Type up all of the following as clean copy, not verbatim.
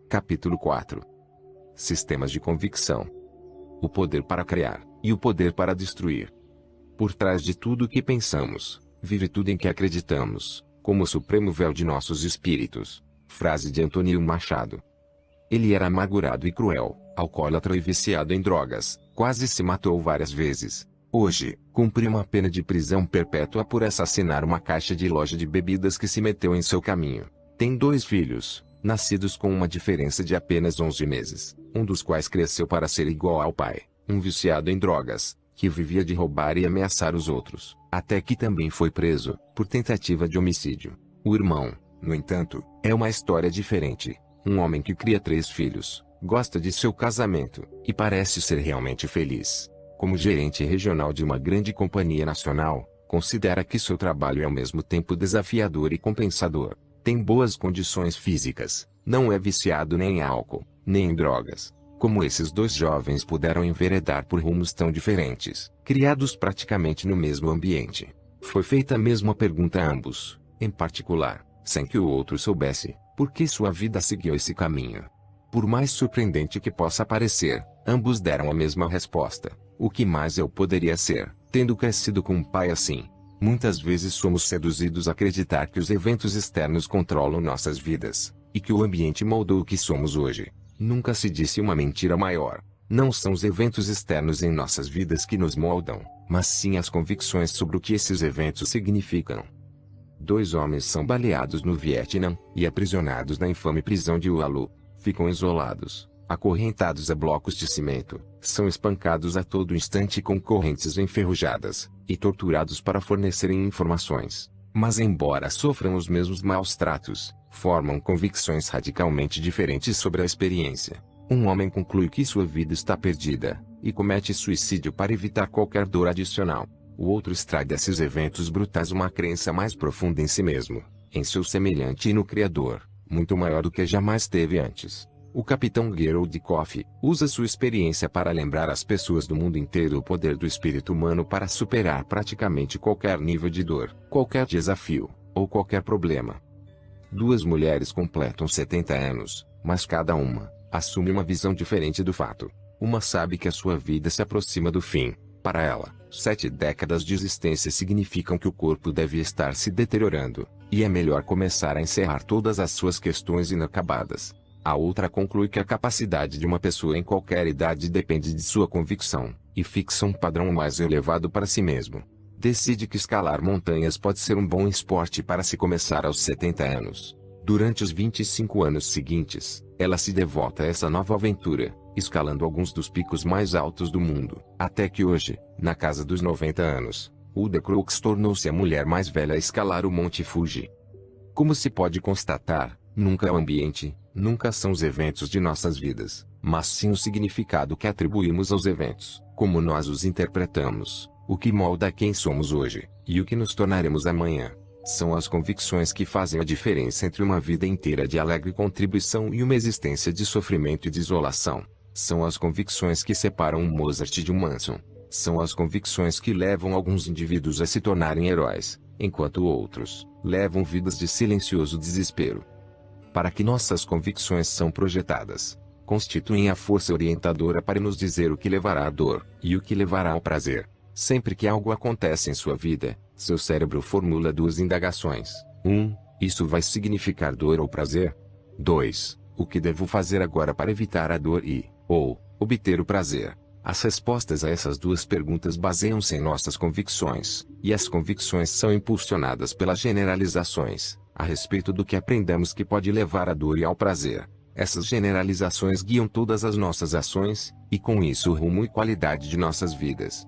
Capítulo 4. Sistemas de convicção. O poder para criar, e o poder para destruir. Por trás de tudo o que pensamos, vive tudo em que acreditamos, como o supremo véu de nossos espíritos. Frase de Antônio Machado. Ele era amargurado e cruel, alcoólatra e viciado em drogas, quase se matou várias vezes. Hoje, cumpre uma pena de prisão perpétua por assassinar uma caixa de loja de bebidas que se meteu em seu caminho. Tem 2 filhos, nascidos com uma diferença de apenas 11 meses, um dos quais cresceu para ser igual ao pai, um viciado em drogas, que vivia de roubar e ameaçar os outros, até que também foi preso, por tentativa de homicídio. O irmão, no entanto, é uma história diferente. Um homem que cria 3 filhos, gosta de seu casamento, e parece ser realmente feliz. Como gerente regional de uma grande companhia nacional, considera que seu trabalho é ao mesmo tempo desafiador e compensador. Tem boas condições físicas, não é viciado nem em álcool, nem em drogas. Como esses 2 jovens puderam enveredar por rumos tão diferentes, criados praticamente no mesmo ambiente? Foi feita a mesma pergunta a ambos, em particular, sem que o outro soubesse, por que sua vida seguiu esse caminho. Por mais surpreendente que possa parecer, ambos deram a mesma resposta. O que mais eu poderia ser, tendo crescido com um pai assim? Muitas vezes somos seduzidos a acreditar que os eventos externos controlam nossas vidas, e que o ambiente moldou o que somos hoje. Nunca se disse uma mentira maior. Não são os eventos externos em nossas vidas que nos moldam, mas sim as convicções sobre o que esses eventos significam. 2 homens são baleados no Vietnã, e aprisionados na infame prisão de Ualu. Ficam isolados, acorrentados a blocos de cimento, são espancados a todo instante com correntes enferrujadas, e torturados para fornecerem informações. Mas embora sofram os mesmos maus tratos, formam convicções radicalmente diferentes sobre a experiência. Um homem conclui que sua vida está perdida, e comete suicídio para evitar qualquer dor adicional. O outro extrai desses eventos brutais uma crença mais profunda em si mesmo, em seu semelhante e no Criador, muito maior do que jamais teve antes. O capitão Gerald Coffey usa sua experiência para lembrar às pessoas do mundo inteiro o poder do espírito humano para superar praticamente qualquer nível de dor, qualquer desafio, ou qualquer problema. 2 mulheres completam 70 anos, mas cada uma assume uma visão diferente do fato. Uma sabe que a sua vida se aproxima do fim. Para ela, 7 décadas de existência significam que o corpo deve estar se deteriorando, e é melhor começar a encerrar todas as suas questões inacabadas. A outra conclui que a capacidade de uma pessoa em qualquer idade depende de sua convicção, e fixa um padrão mais elevado para si mesmo. Decide que escalar montanhas pode ser um bom esporte para se começar aos 70 anos. Durante os 25 anos seguintes, ela se devota a essa nova aventura, escalando alguns dos picos mais altos do mundo, até que hoje, na casa dos 90 anos, Hulda Crooks tornou-se a mulher mais velha a escalar o Monte Fuji. Como se pode constatar, nunca é o ambiente, nunca são os eventos de nossas vidas, mas sim o significado que atribuímos aos eventos, como nós os interpretamos, o que molda quem somos hoje, e o que nos tornaremos amanhã. São as convicções que fazem a diferença entre uma vida inteira de alegre contribuição e uma existência de sofrimento e de isolação. São as convicções que separam um Mozart de um Manson. São as convicções que levam alguns indivíduos a se tornarem heróis, enquanto outros levam vidas de silencioso desespero. Para que nossas convicções são projetadas, constituem a força orientadora para nos dizer o que levará à dor, e o que levará ao prazer. Sempre que algo acontece em sua vida, seu cérebro formula 2 indagações. 1. Isso vai significar dor ou prazer? 2. O que devo fazer agora para evitar a dor ou obter o prazer? As respostas a essas 2 perguntas baseiam-se em nossas convicções, e as convicções são impulsionadas pelas generalizações a respeito do que aprendemos que pode levar à dor e ao prazer. Essas generalizações guiam todas as nossas ações, e com isso o rumo e qualidade de nossas vidas.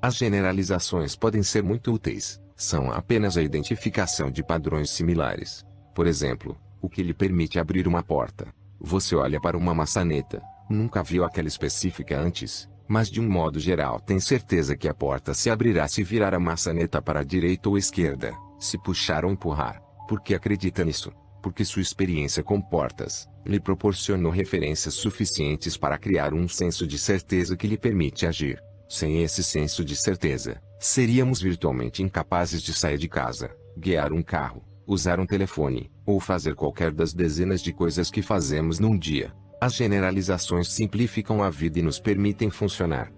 As generalizações podem ser muito úteis, são apenas a identificação de padrões similares. Por exemplo, o que lhe permite abrir uma porta. Você olha para uma maçaneta, nunca viu aquela específica antes, mas de um modo geral tem certeza que a porta se abrirá se virar a maçaneta para a direita ou esquerda, se puxar ou empurrar. Por que acredita nisso? Porque sua experiência com portas lhe proporcionou referências suficientes para criar um senso de certeza que lhe permite agir. Sem esse senso de certeza, seríamos virtualmente incapazes de sair de casa, guiar um carro, usar um telefone, ou fazer qualquer das dezenas de coisas que fazemos num dia. As generalizações simplificam a vida e nos permitem funcionar.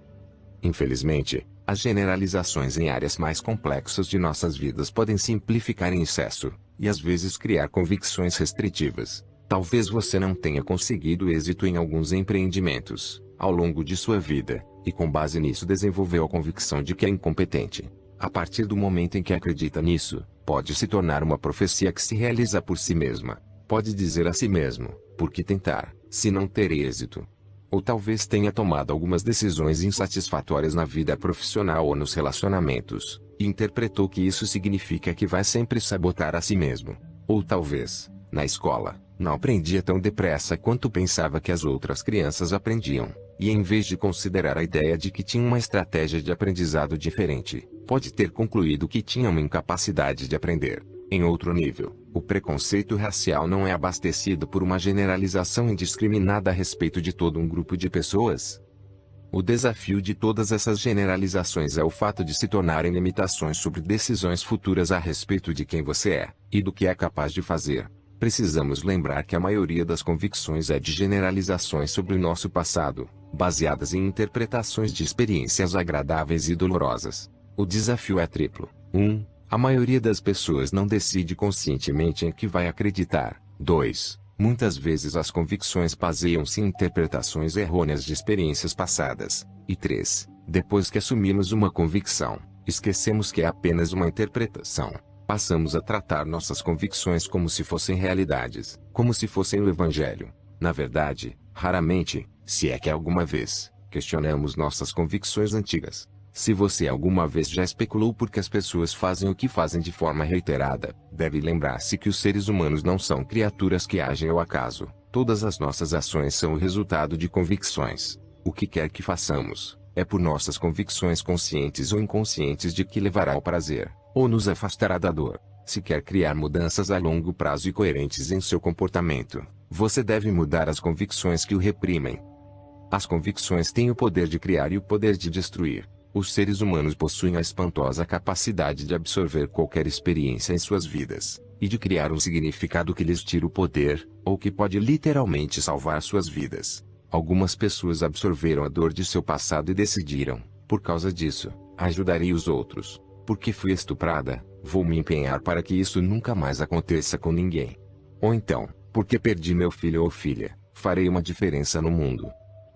Infelizmente, as generalizações em áreas mais complexas de nossas vidas podem simplificar em excesso, e às vezes criar convicções restritivas. Talvez você não tenha conseguido êxito em alguns empreendimentos, ao longo de sua vida, e com base nisso desenvolveu a convicção de que é incompetente. A partir do momento em que acredita nisso, pode se tornar uma profecia que se realiza por si mesma. Pode dizer a si mesmo, por que tentar, se não terei êxito? Ou talvez tenha tomado algumas decisões insatisfatórias na vida profissional ou nos relacionamentos, e interpretou que isso significa que vai sempre sabotar a si mesmo. Ou talvez, na escola, não aprendia tão depressa quanto pensava que as outras crianças aprendiam, e em vez de considerar a ideia de que tinha uma estratégia de aprendizado diferente, pode ter concluído que tinha uma incapacidade de aprender. Em outro nível, o preconceito racial não é abastecido por uma generalização indiscriminada a respeito de todo um grupo de pessoas. O desafio de todas essas generalizações é o fato de se tornarem limitações sobre decisões futuras a respeito de quem você é, e do que é capaz de fazer. Precisamos lembrar que a maioria das convicções é de generalizações sobre o nosso passado, baseadas em interpretações de experiências agradáveis e dolorosas. O desafio é triplo. 1. A maioria das pessoas não decide conscientemente em que vai acreditar. 2. Muitas vezes as convicções baseiam-se em interpretações errôneas de experiências passadas. E 3. Depois que assumimos uma convicção, esquecemos que é apenas uma interpretação. Passamos a tratar nossas convicções como se fossem realidades, como se fossem o Evangelho. Na verdade, raramente, se é que alguma vez, questionamos nossas convicções antigas. Se você alguma vez já especulou por que as pessoas fazem o que fazem de forma reiterada, deve lembrar-se que os seres humanos não são criaturas que agem ao acaso. Todas as nossas ações são o resultado de convicções. O que quer que façamos, é por nossas convicções conscientes ou inconscientes de que levará ao prazer, ou nos afastará da dor. Se quer criar mudanças a longo prazo e coerentes em seu comportamento, você deve mudar as convicções que o reprimem. As convicções têm o poder de criar e o poder de destruir. Os seres humanos possuem a espantosa capacidade de absorver qualquer experiência em suas vidas, e de criar um significado que lhes tira o poder, ou que pode literalmente salvar suas vidas. Algumas pessoas absorveram a dor de seu passado e decidiram, por causa disso, ajudarei os outros. Porque fui estuprada, vou me empenhar para que isso nunca mais aconteça com ninguém. Ou então, porque perdi meu filho ou filha, farei uma diferença no mundo.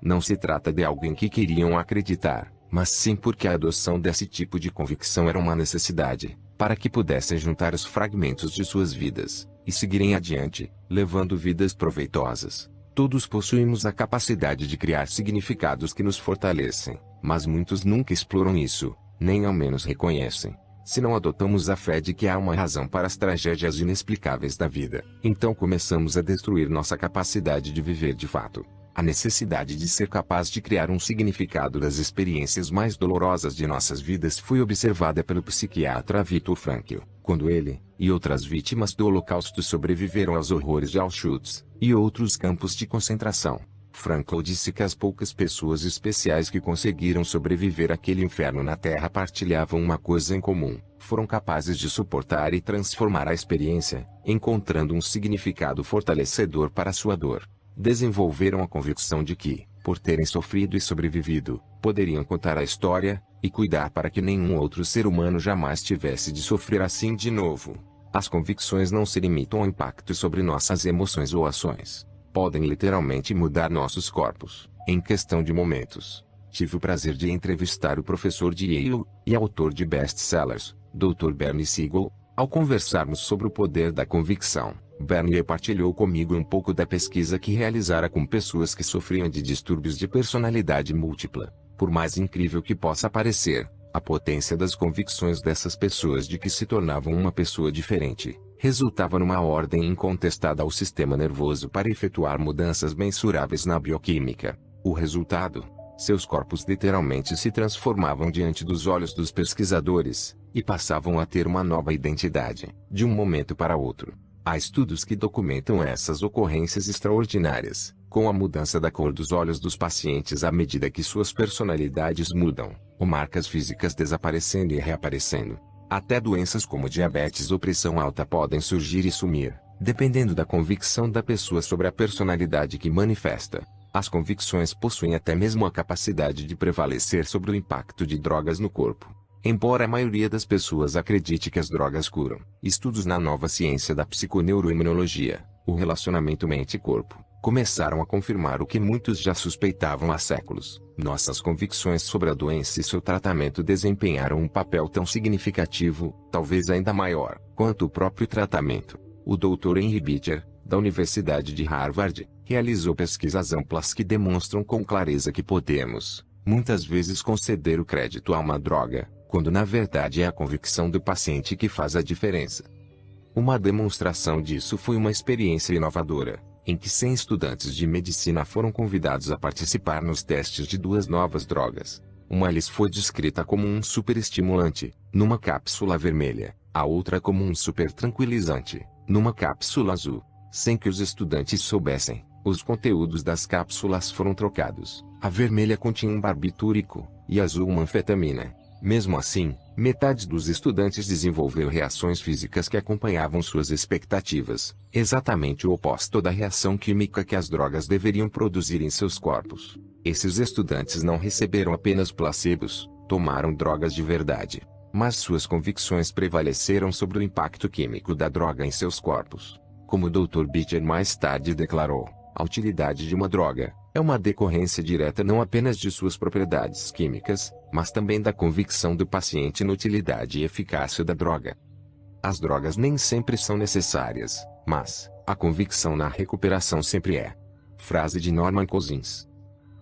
Não se trata de algo em que queriam acreditar, mas sim porque a adoção desse tipo de convicção era uma necessidade, para que pudessem juntar os fragmentos de suas vidas, e seguirem adiante, levando vidas proveitosas. Todos possuímos a capacidade de criar significados que nos fortalecem, mas muitos nunca exploram isso, nem ao menos reconhecem. Se não adotamos a fé de que há uma razão para as tragédias inexplicáveis da vida, então começamos a destruir nossa capacidade de viver de fato. A necessidade de ser capaz de criar um significado das experiências mais dolorosas de nossas vidas foi observada pelo psiquiatra Viktor Frankl, quando ele, e outras vítimas do Holocausto sobreviveram aos horrores de Auschwitz, e outros campos de concentração. Frankl disse que as poucas pessoas especiais que conseguiram sobreviver àquele inferno na Terra partilhavam uma coisa em comum: foram capazes de suportar e transformar a experiência, encontrando um significado fortalecedor para sua dor. Desenvolveram a convicção de que, por terem sofrido e sobrevivido, poderiam contar a história, e cuidar para que nenhum outro ser humano jamais tivesse de sofrer assim de novo. As convicções não se limitam ao impacto sobre nossas emoções ou ações. Podem literalmente mudar nossos corpos, em questão de momentos. Tive o prazer de entrevistar o professor de Yale, e autor de best-sellers, Dr. Bernie Siegel. Ao conversarmos sobre o poder da convicção, Bernie partilhou comigo um pouco da pesquisa que realizara com pessoas que sofriam de distúrbios de personalidade múltipla. Por mais incrível que possa parecer, a potência das convicções dessas pessoas de que se tornavam uma pessoa diferente, resultava numa ordem incontestada ao sistema nervoso para efetuar mudanças mensuráveis na bioquímica. O resultado? Seus corpos literalmente se transformavam diante dos olhos dos pesquisadores, e passavam a ter uma nova identidade, de um momento para outro. Há estudos que documentam essas ocorrências extraordinárias, com a mudança da cor dos olhos dos pacientes à medida que suas personalidades mudam, ou marcas físicas desaparecendo e reaparecendo. Até doenças como diabetes ou pressão alta podem surgir e sumir, dependendo da convicção da pessoa sobre a personalidade que manifesta. As convicções possuem até mesmo a capacidade de prevalecer sobre o impacto de drogas no corpo. Embora a maioria das pessoas acredite que as drogas curam, estudos na nova ciência da psiconeuroimunologia, o relacionamento mente-corpo, começaram a confirmar o que muitos já suspeitavam há séculos. Nossas convicções sobre a doença e seu tratamento desempenharam um papel tão significativo, talvez ainda maior, quanto o próprio tratamento. O Dr. Henry Beecher, da Universidade de Harvard, realizou pesquisas amplas que demonstram com clareza que podemos, muitas vezes, conceder o crédito a uma droga, quando na verdade é a convicção do paciente que faz a diferença. Uma demonstração disso foi uma experiência inovadora, em que 100 estudantes de medicina foram convidados a participar nos testes de duas novas drogas. Uma lhes foi descrita como um superestimulante, numa cápsula vermelha, a outra como um supertranquilizante, numa cápsula azul. Sem que os estudantes soubessem, os conteúdos das cápsulas foram trocados. A vermelha continha um barbitúrico, e a azul uma anfetamina. Mesmo assim, metade dos estudantes desenvolveu reações físicas que acompanhavam suas expectativas, exatamente o oposto da reação química que as drogas deveriam produzir em seus corpos. Esses estudantes não receberam apenas placebos, tomaram drogas de verdade. Mas suas convicções prevaleceram sobre o impacto químico da droga em seus corpos. Como o Dr. Beecher mais tarde declarou, a utilidade de uma droga é uma decorrência direta não apenas de suas propriedades químicas, mas também da convicção do paciente na utilidade e eficácia da droga. As drogas nem sempre são necessárias, mas a convicção na recuperação sempre é. Frase de Norman Cousins.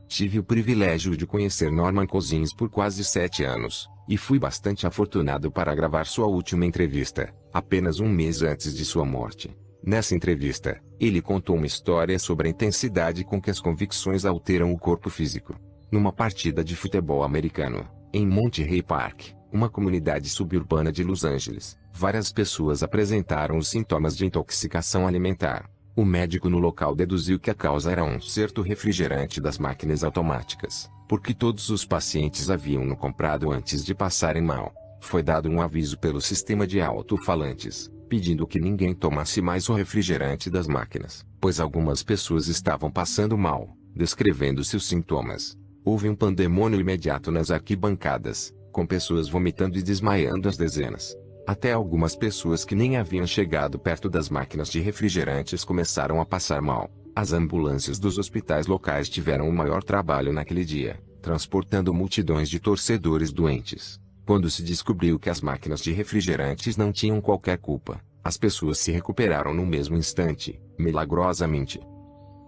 Tive o privilégio de conhecer Norman Cousins por quase 7 anos, e fui bastante afortunado para gravar sua última entrevista, apenas um mês antes de sua morte. Nessa entrevista, ele contou uma história sobre a intensidade com que as convicções alteram o corpo físico. Numa partida de futebol americano, em Monterey Park, uma comunidade suburbana de Los Angeles, várias pessoas apresentaram os sintomas de intoxicação alimentar. O médico no local deduziu que a causa era um certo refrigerante das máquinas automáticas, porque todos os pacientes haviam comprado antes de passarem mal. Foi dado um aviso pelo sistema de alto-falantes, pedindo que ninguém tomasse mais o refrigerante das máquinas, pois algumas pessoas estavam passando mal, descrevendo seus sintomas. Houve um pandemônio imediato nas arquibancadas, com pessoas vomitando e desmaiando às dezenas. Até algumas pessoas que nem haviam chegado perto das máquinas de refrigerantes começaram a passar mal. As ambulâncias dos hospitais locais tiveram o maior trabalho naquele dia, transportando multidões de torcedores doentes. Quando se descobriu que as máquinas de refrigerantes não tinham qualquer culpa, as pessoas se recuperaram no mesmo instante, milagrosamente.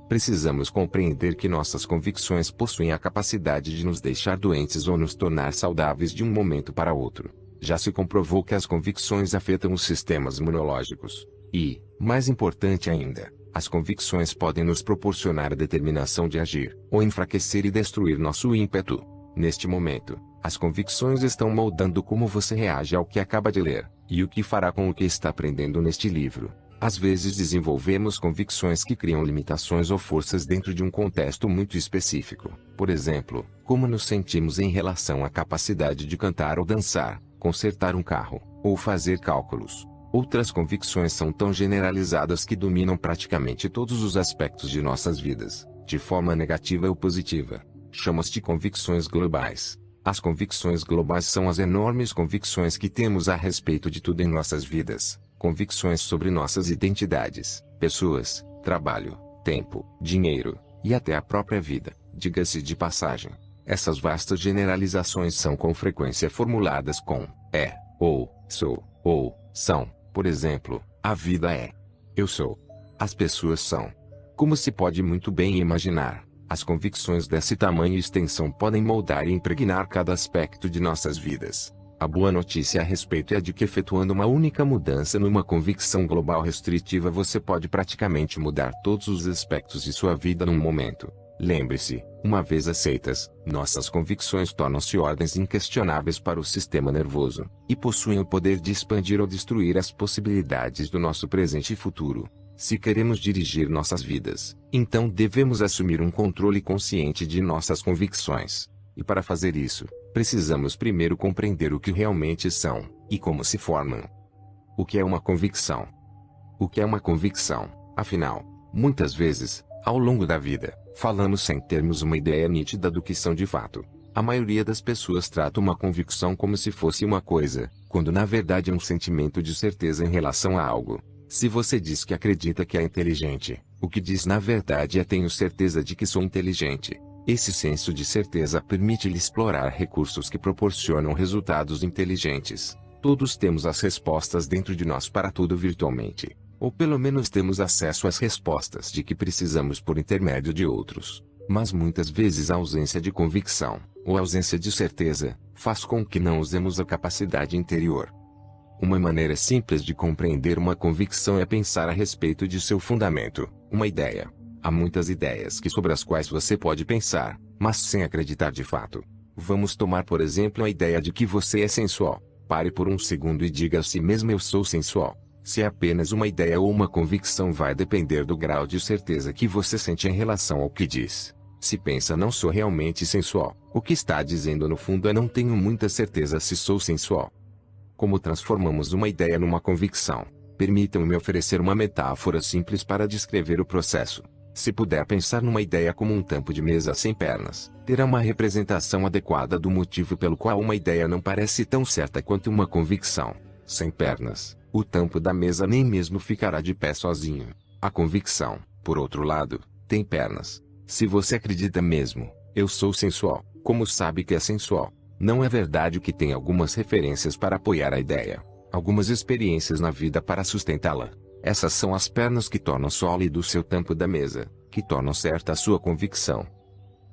Precisamos compreender que nossas convicções possuem a capacidade de nos deixar doentes ou nos tornar saudáveis de um momento para outro. Já se comprovou que as convicções afetam os sistemas imunológicos. E, mais importante ainda, as convicções podem nos proporcionar a determinação de agir, ou enfraquecer e destruir nosso ímpeto. Neste momento, as convicções estão moldando como você reage ao que acaba de ler, e o que fará com o que está aprendendo neste livro. Às vezes desenvolvemos convicções que criam limitações ou forças dentro de um contexto muito específico. Por exemplo, como nos sentimos em relação à capacidade de cantar ou dançar, consertar um carro, ou fazer cálculos. Outras convicções são tão generalizadas que dominam praticamente todos os aspectos de nossas vidas, de forma negativa ou positiva. Chamamos de convicções globais. As convicções globais são as enormes convicções que temos a respeito de tudo em nossas vidas. Convicções sobre nossas identidades, pessoas, trabalho, tempo, dinheiro, e até a própria vida, diga-se de passagem. Essas vastas generalizações são com frequência formuladas com é, ou, sou, ou, são. Por exemplo, a vida é. Eu sou. As pessoas são. Como se pode muito bem imaginar, as convicções desse tamanho e extensão podem moldar e impregnar cada aspecto de nossas vidas. A boa notícia a respeito é de que, efetuando uma única mudança numa convicção global restritiva, você pode praticamente mudar todos os aspectos de sua vida num momento. Lembre-se, uma vez aceitas, nossas convicções tornam-se ordens inquestionáveis para o sistema nervoso, e possuem o poder de expandir ou destruir as possibilidades do nosso presente e futuro. Se queremos dirigir nossas vidas, então devemos assumir um controle consciente de nossas convicções. E para fazer isso, precisamos primeiro compreender o que realmente são, e como se formam. O que é uma convicção? O que é uma convicção, afinal? Muitas vezes, ao longo da vida, falamos sem termos uma ideia nítida do que são de fato. A maioria das pessoas trata uma convicção como se fosse uma coisa, quando na verdade é um sentimento de certeza em relação a algo. Se você diz que acredita que é inteligente, o que diz na verdade é tenho certeza de que sou inteligente. Esse senso de certeza permite-lhe explorar recursos que proporcionam resultados inteligentes. Todos temos as respostas dentro de nós para tudo virtualmente. Ou pelo menos temos acesso às respostas de que precisamos por intermédio de outros. Mas muitas vezes a ausência de convicção, ou ausência de certeza, faz com que não usemos a capacidade interior. Uma maneira simples de compreender uma convicção é pensar a respeito de seu fundamento, uma ideia. Há muitas ideias sobre as quais você pode pensar, mas sem acreditar de fato. Vamos tomar por exemplo a ideia de que você é sensual. Pare por um segundo e diga a si mesmo eu sou sensual. Se é apenas uma ideia ou uma convicção vai depender do grau de certeza que você sente em relação ao que diz. Se pensa não sou realmente sensual, o que está dizendo no fundo é não tenho muita certeza se sou sensual. Como transformamos uma ideia numa convicção? Permitam-me oferecer uma metáfora simples para descrever o processo. Se puder pensar numa ideia como um tampo de mesa sem pernas, terá uma representação adequada do motivo pelo qual uma ideia não parece tão certa quanto uma convicção. Sem pernas, o tampo da mesa nem mesmo ficará de pé sozinho. A convicção, por outro lado, tem pernas. Se você acredita mesmo, eu sou sensual, como sabe que é sensual? Não é verdade que tem algumas referências para apoiar a ideia, algumas experiências na vida para sustentá-la. Essas são as pernas que tornam sólido o seu tampo da mesa, que tornam certa a sua convicção.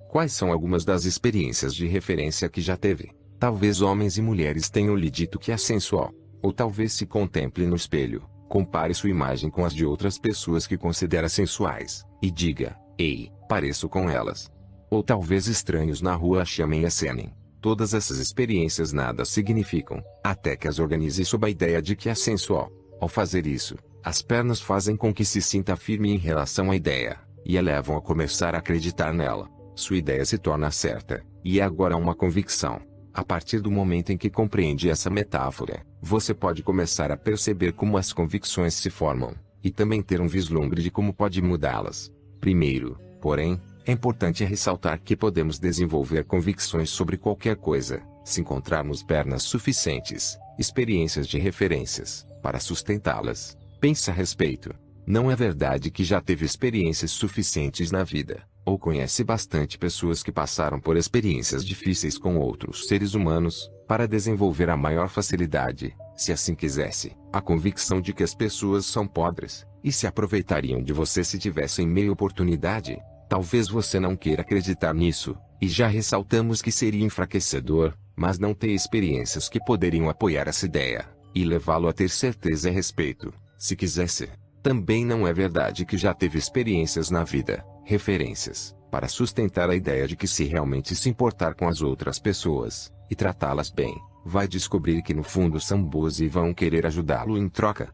Quais são algumas das experiências de referência que já teve? Talvez homens e mulheres tenham lhe dito que é sensual. Ou talvez se contemple no espelho, compare sua imagem com as de outras pessoas que considera sensuais, e diga, ei, pareço com elas. Ou talvez estranhos na rua a chamem e acenem. Todas essas experiências nada significam, até que as organize sob a ideia de que é sensual. Ao fazer isso, as pernas fazem com que se sinta firme em relação à ideia, e a levam a começar a acreditar nela. Sua ideia se torna certa, e é agora uma convicção. A partir do momento em que compreende essa metáfora, você pode começar a perceber como as convicções se formam, e também ter um vislumbre de como pode mudá-las. Primeiro, porém, é importante ressaltar que podemos desenvolver convicções sobre qualquer coisa, se encontrarmos pernas suficientes, experiências de referências, para sustentá-las. Pense a respeito. Não é verdade que já teve experiências suficientes na vida, ou conhece bastante pessoas que passaram por experiências difíceis com outros seres humanos, para desenvolver a maior facilidade, se assim quisesse, a convicção de que as pessoas são podres, e se aproveitariam de você se tivessem meia oportunidade? Talvez você não queira acreditar nisso, e já ressaltamos que seria enfraquecedor, mas não ter experiências que poderiam apoiar essa ideia, e levá-lo a ter certeza a respeito, se quisesse. Também não é verdade que já teve experiências na vida, referências, para sustentar a ideia de que se realmente se importar com as outras pessoas, e tratá-las bem, vai descobrir que no fundo são boas e vão querer ajudá-lo em troca.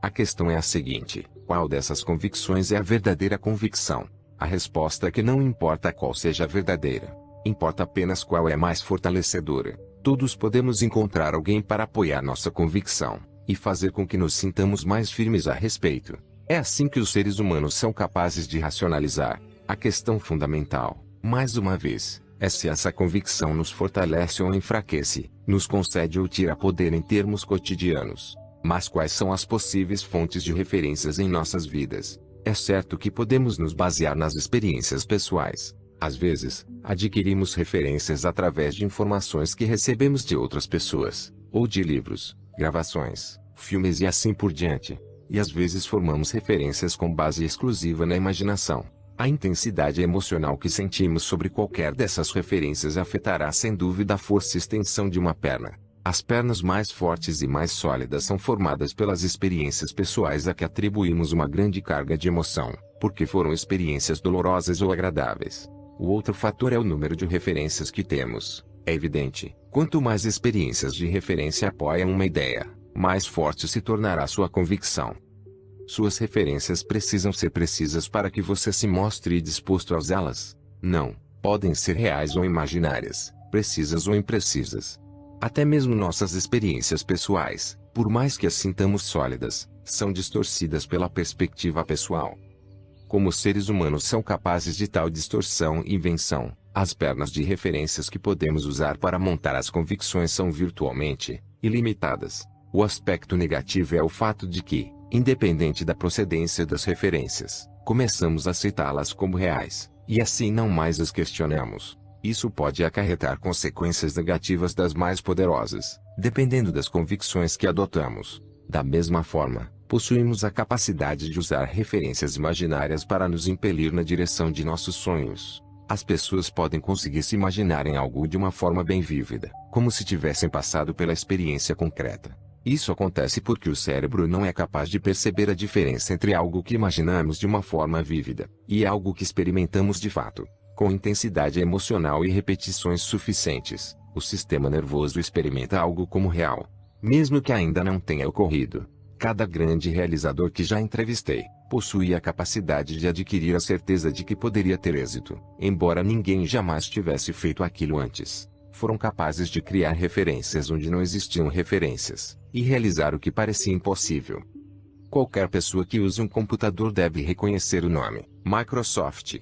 A questão é a seguinte: qual dessas convicções é a verdadeira convicção? A resposta é que não importa qual seja a verdadeira, importa apenas qual é mais fortalecedora. Todos podemos encontrar alguém para apoiar nossa convicção, e fazer com que nos sintamos mais firmes a respeito. É assim que os seres humanos são capazes de racionalizar. A questão fundamental, mais uma vez, é se essa convicção nos fortalece ou enfraquece, nos concede ou tira poder em termos cotidianos. Mas quais são as possíveis fontes de referências em nossas vidas? É certo que podemos nos basear nas experiências pessoais. Às vezes, adquirimos referências através de informações que recebemos de outras pessoas, ou de livros, gravações, filmes e assim por diante. E às vezes formamos referências com base exclusiva na imaginação. A intensidade emocional que sentimos sobre qualquer dessas referências afetará sem dúvida a força e extensão de uma perna. As pernas mais fortes e mais sólidas são formadas pelas experiências pessoais a que atribuímos uma grande carga de emoção, porque foram experiências dolorosas ou agradáveis. O outro fator é o número de referências que temos. É evidente, quanto mais experiências de referência apoiam uma ideia, mais forte se tornará sua convicção. Suas referências precisam ser precisas para que você se mostre disposto a usá-las. Não, podem ser reais ou imaginárias. precisas ou imprecisas. Até mesmo nossas experiências pessoais, por mais que as sintamos sólidas, são distorcidas pela perspectiva pessoal. Como os seres humanos são capazes de tal distorção e invenção, as pernas de referências que podemos usar para montar as convicções são virtualmente ilimitadas. O aspecto negativo é o fato de que, independente da procedência das referências, começamos a aceitá-las como reais, e assim não mais as questionamos. Isso pode acarretar consequências negativas das mais poderosas, dependendo das convicções que adotamos. Da mesma forma, possuímos a capacidade de usar referências imaginárias para nos impelir na direção de nossos sonhos. As pessoas podem conseguir se imaginar em algo de uma forma bem vívida, como se tivessem passado pela experiência concreta. Isso acontece porque o cérebro não é capaz de perceber a diferença entre algo que imaginamos de uma forma vívida e algo que experimentamos de fato. Com intensidade emocional e repetições suficientes, o sistema nervoso experimenta algo como real, mesmo que ainda não tenha ocorrido. Cada grande realizador que já entrevistei possui a capacidade de adquirir a certeza de que poderia ter êxito, embora ninguém jamais tivesse feito aquilo antes. Foram capazes de criar referências onde não existiam referências, e realizar o que parecia impossível. Qualquer pessoa que use um computador deve reconhecer o nome Microsoft.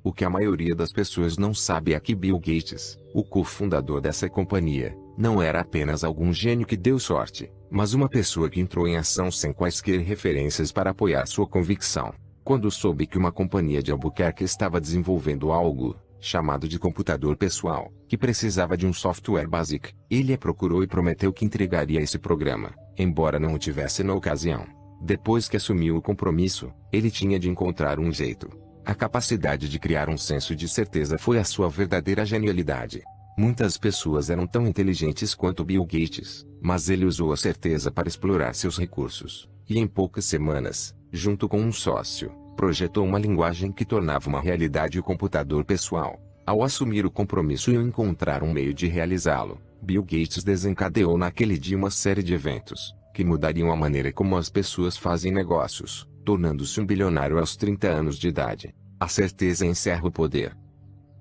O que a maioria das pessoas não sabe é que Bill Gates, o cofundador dessa companhia, não era apenas algum gênio que deu sorte, mas uma pessoa que entrou em ação sem quaisquer referências para apoiar sua convicção. Quando soube que uma companhia de Albuquerque estava desenvolvendo algo chamado de computador pessoal, que precisava de um software básico, ele a procurou e prometeu que entregaria esse programa, embora não o tivesse na ocasião. Depois que assumiu o compromisso, ele tinha de encontrar um jeito. A capacidade de criar um senso de certeza foi a sua verdadeira genialidade. Muitas pessoas eram tão inteligentes quanto Bill Gates, mas ele usou a certeza para explorar seus recursos, e em poucas semanas, junto com um sócio, projetou uma linguagem que tornava uma realidade o computador pessoal. Ao assumir o compromisso e encontrar um meio de realizá-lo, Bill Gates desencadeou naquele dia uma série de eventos, que mudariam a maneira como as pessoas fazem negócios, tornando-se um bilionário aos 30 anos de idade. A certeza encerra o poder.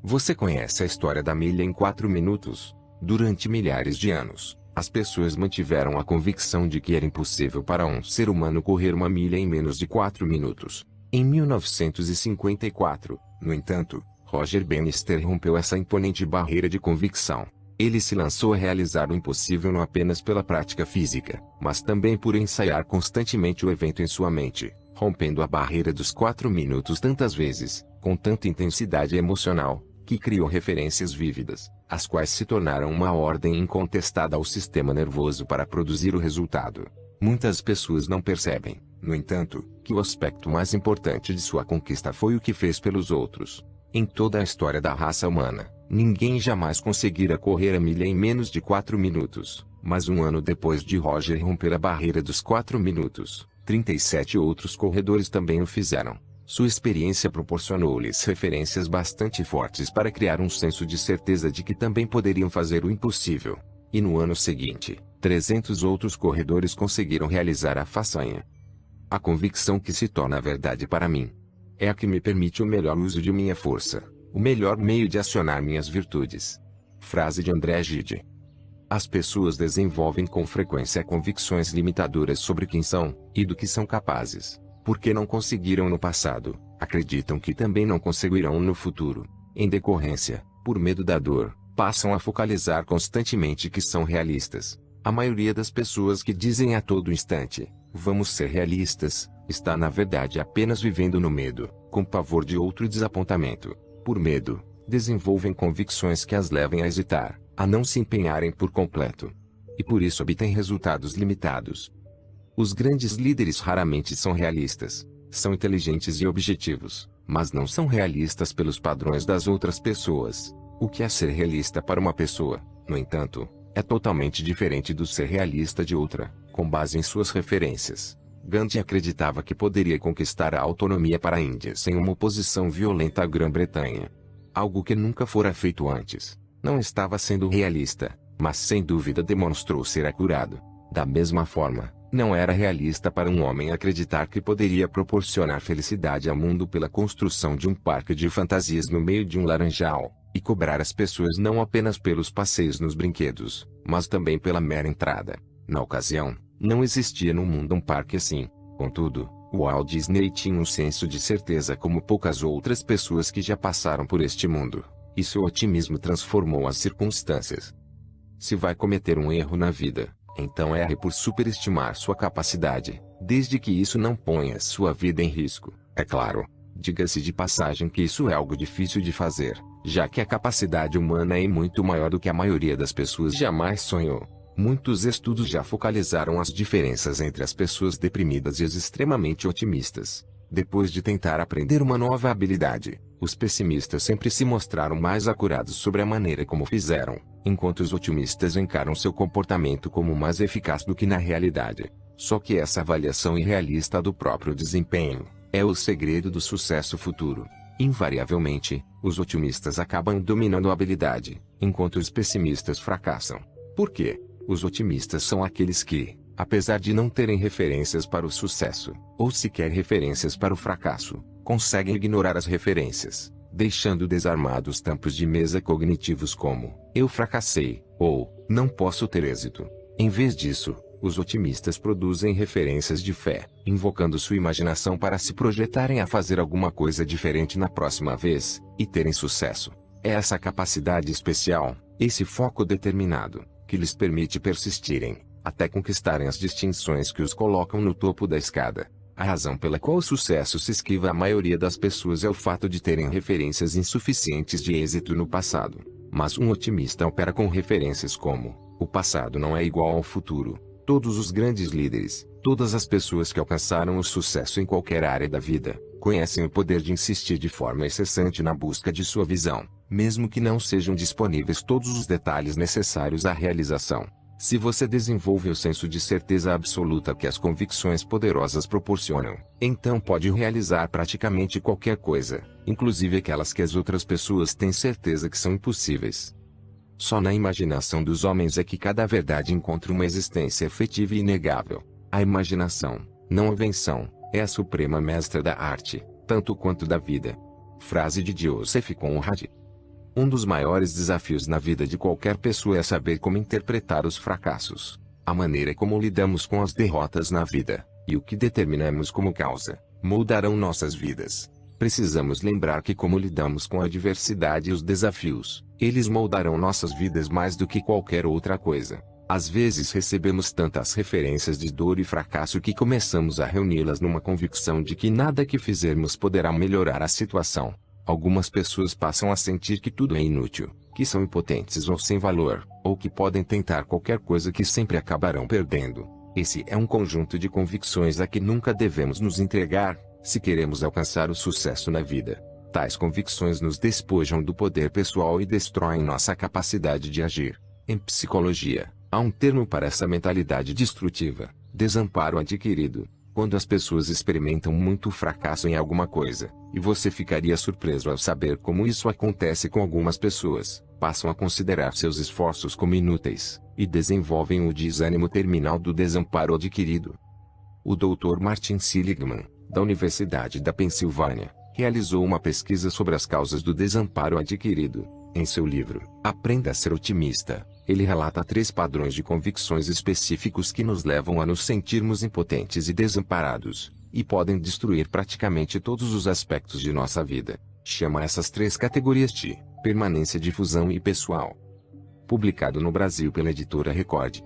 Você conhece a história da milha em 4 minutos? Durante milhares de anos, as pessoas mantiveram a convicção de que era impossível para um ser humano correr uma milha em menos de 4 minutos. Em 1954, no entanto, Roger Bannister rompeu essa imponente barreira de convicção. Ele se lançou a realizar o impossível não apenas pela prática física, mas também por ensaiar constantemente o evento em sua mente, rompendo a barreira dos 4 minutos tantas vezes, com tanta intensidade emocional, que criou referências vívidas, as quais se tornaram uma ordem incontestada ao sistema nervoso para produzir o resultado. Muitas pessoas não percebem, no entanto, que o aspecto mais importante de sua conquista foi o que fez pelos outros. Em toda a história da raça humana, ninguém jamais conseguira correr a milha em menos de 4 minutos, mas um ano depois de Roger romper a barreira dos 4 minutos, 37 outros corredores também o fizeram. Sua experiência proporcionou-lhes referências bastante fortes para criar um senso de certeza de que também poderiam fazer o impossível. E no ano seguinte, 300 outros corredores conseguiram realizar a façanha. A convicção que se torna a verdade para mim é a que me permite o melhor uso de minha força, o melhor meio de acionar minhas virtudes. Frase de André Gide. As pessoas desenvolvem com frequência convicções limitadoras sobre quem são e do que são capazes. Porque não conseguiram no passado, acreditam que também não conseguirão no futuro. Em decorrência, por medo da dor, passam a focalizar constantemente que são realistas. A maioria das pessoas que dizem a todo instante, vamos ser realistas, está na verdade apenas vivendo no medo, com pavor de outro desapontamento. Por medo, desenvolvem convicções que as levem a hesitar, a não se empenharem por completo. E por isso obtêm resultados limitados. Os grandes líderes raramente são realistas. São inteligentes e objetivos, mas não são realistas pelos padrões das outras pessoas. O que é ser realista para uma pessoa, no entanto, é totalmente diferente do ser realista de outra, com base em suas referências. Gandhi acreditava que poderia conquistar a autonomia para a Índia sem uma oposição violenta à Grã-Bretanha. Algo que nunca fora feito antes. Não estava sendo realista, mas sem dúvida demonstrou ser acurado. Da mesma forma, não era realista para um homem acreditar que poderia proporcionar felicidade ao mundo pela construção de um parque de fantasias no meio de um laranjal. e cobrar as pessoas não apenas pelos passeios nos brinquedos, mas também pela mera entrada. Na ocasião, não existia no mundo um parque assim. Contudo, Walt Disney tinha um senso de certeza como poucas outras pessoas que já passaram por este mundo, e seu otimismo transformou as circunstâncias. Se vai cometer um erro na vida, então erre por superestimar sua capacidade, desde que isso não ponha sua vida em risco, é claro. Diga-se de passagem que isso é algo difícil de fazer, já que a capacidade humana é muito maior do que a maioria das pessoas jamais sonhou. Muitos estudos já focalizaram as diferenças entre as pessoas deprimidas e as extremamente otimistas. Depois de tentar aprender uma nova habilidade, os pessimistas sempre se mostraram mais acurados sobre a maneira como fizeram, enquanto os otimistas encaram seu comportamento como mais eficaz do que na realidade. Só que essa avaliação irrealista do próprio desempenho é o segredo do sucesso futuro. Invariavelmente, os otimistas acabam dominando a habilidade, enquanto os pessimistas fracassam. Por quê? Os otimistas são aqueles que, apesar de não terem referências para o sucesso, ou sequer referências para o fracasso, conseguem ignorar as referências, deixando desarmados tampos de mesa cognitivos como "eu fracassei" ou "não posso ter êxito". Em vez disso, os otimistas produzem referências de fé, invocando sua imaginação para se projetarem a fazer alguma coisa diferente na próxima vez, e terem sucesso. É essa capacidade especial, esse foco determinado, que lhes permite persistirem, até conquistarem as distinções que os colocam no topo da escada. A razão pela qual o sucesso se esquiva à maioria das pessoas é o fato de terem referências insuficientes de êxito no passado. Mas um otimista opera com referências como: o passado não é igual ao futuro. Todos os grandes líderes, todas as pessoas que alcançaram o sucesso em qualquer área da vida, conhecem o poder de insistir de forma incessante na busca de sua visão, mesmo que não sejam disponíveis todos os detalhes necessários à realização. Se você desenvolve o senso de certeza absoluta que as convicções poderosas proporcionam, então pode realizar praticamente qualquer coisa, inclusive aquelas que as outras pessoas têm certeza que são impossíveis. Só na imaginação dos homens é que cada verdade encontra uma existência efetiva e inegável. A imaginação, não a invenção, é a suprema mestra da arte, tanto quanto da vida. Frase de Joseph Conrad. Um dos maiores desafios na vida de qualquer pessoa é saber como interpretar os fracassos. A maneira como lidamos com as derrotas na vida, e o que determinamos como causa, moldarão nossas vidas. Precisamos lembrar que como lidamos com a adversidade e os desafios, eles moldarão nossas vidas mais do que qualquer outra coisa. Às vezes recebemos tantas referências de dor e fracasso que começamos a reuni-las numa convicção de que nada que fizermos poderá melhorar a situação. Algumas pessoas passam a sentir que tudo é inútil, que são impotentes ou sem valor, ou que podem tentar qualquer coisa que sempre acabarão perdendo. Esse é um conjunto de convicções a que nunca devemos nos entregar, se queremos alcançar o sucesso na vida. Tais convicções nos despojam do poder pessoal e destroem nossa capacidade de agir. Em psicologia, há um termo para essa mentalidade destrutiva: desamparo adquirido. Quando as pessoas experimentam muito fracasso em alguma coisa, e você ficaria surpreso ao saber como isso acontece com algumas pessoas, passam a considerar seus esforços como inúteis, e desenvolvem o desânimo terminal do desamparo adquirido. O Dr. Martin Seligman, da Universidade da Pensilvânia, realizou uma pesquisa sobre as causas do desamparo adquirido. Em seu livro, Aprenda a Ser Otimista, ele relata 3 padrões de convicções específicos que nos levam a nos sentirmos impotentes e desamparados, e podem destruir praticamente todos os aspectos de nossa vida. Chama essas 3 categorias de permanência, difusão e pessoal. Publicado no Brasil pela editora Record.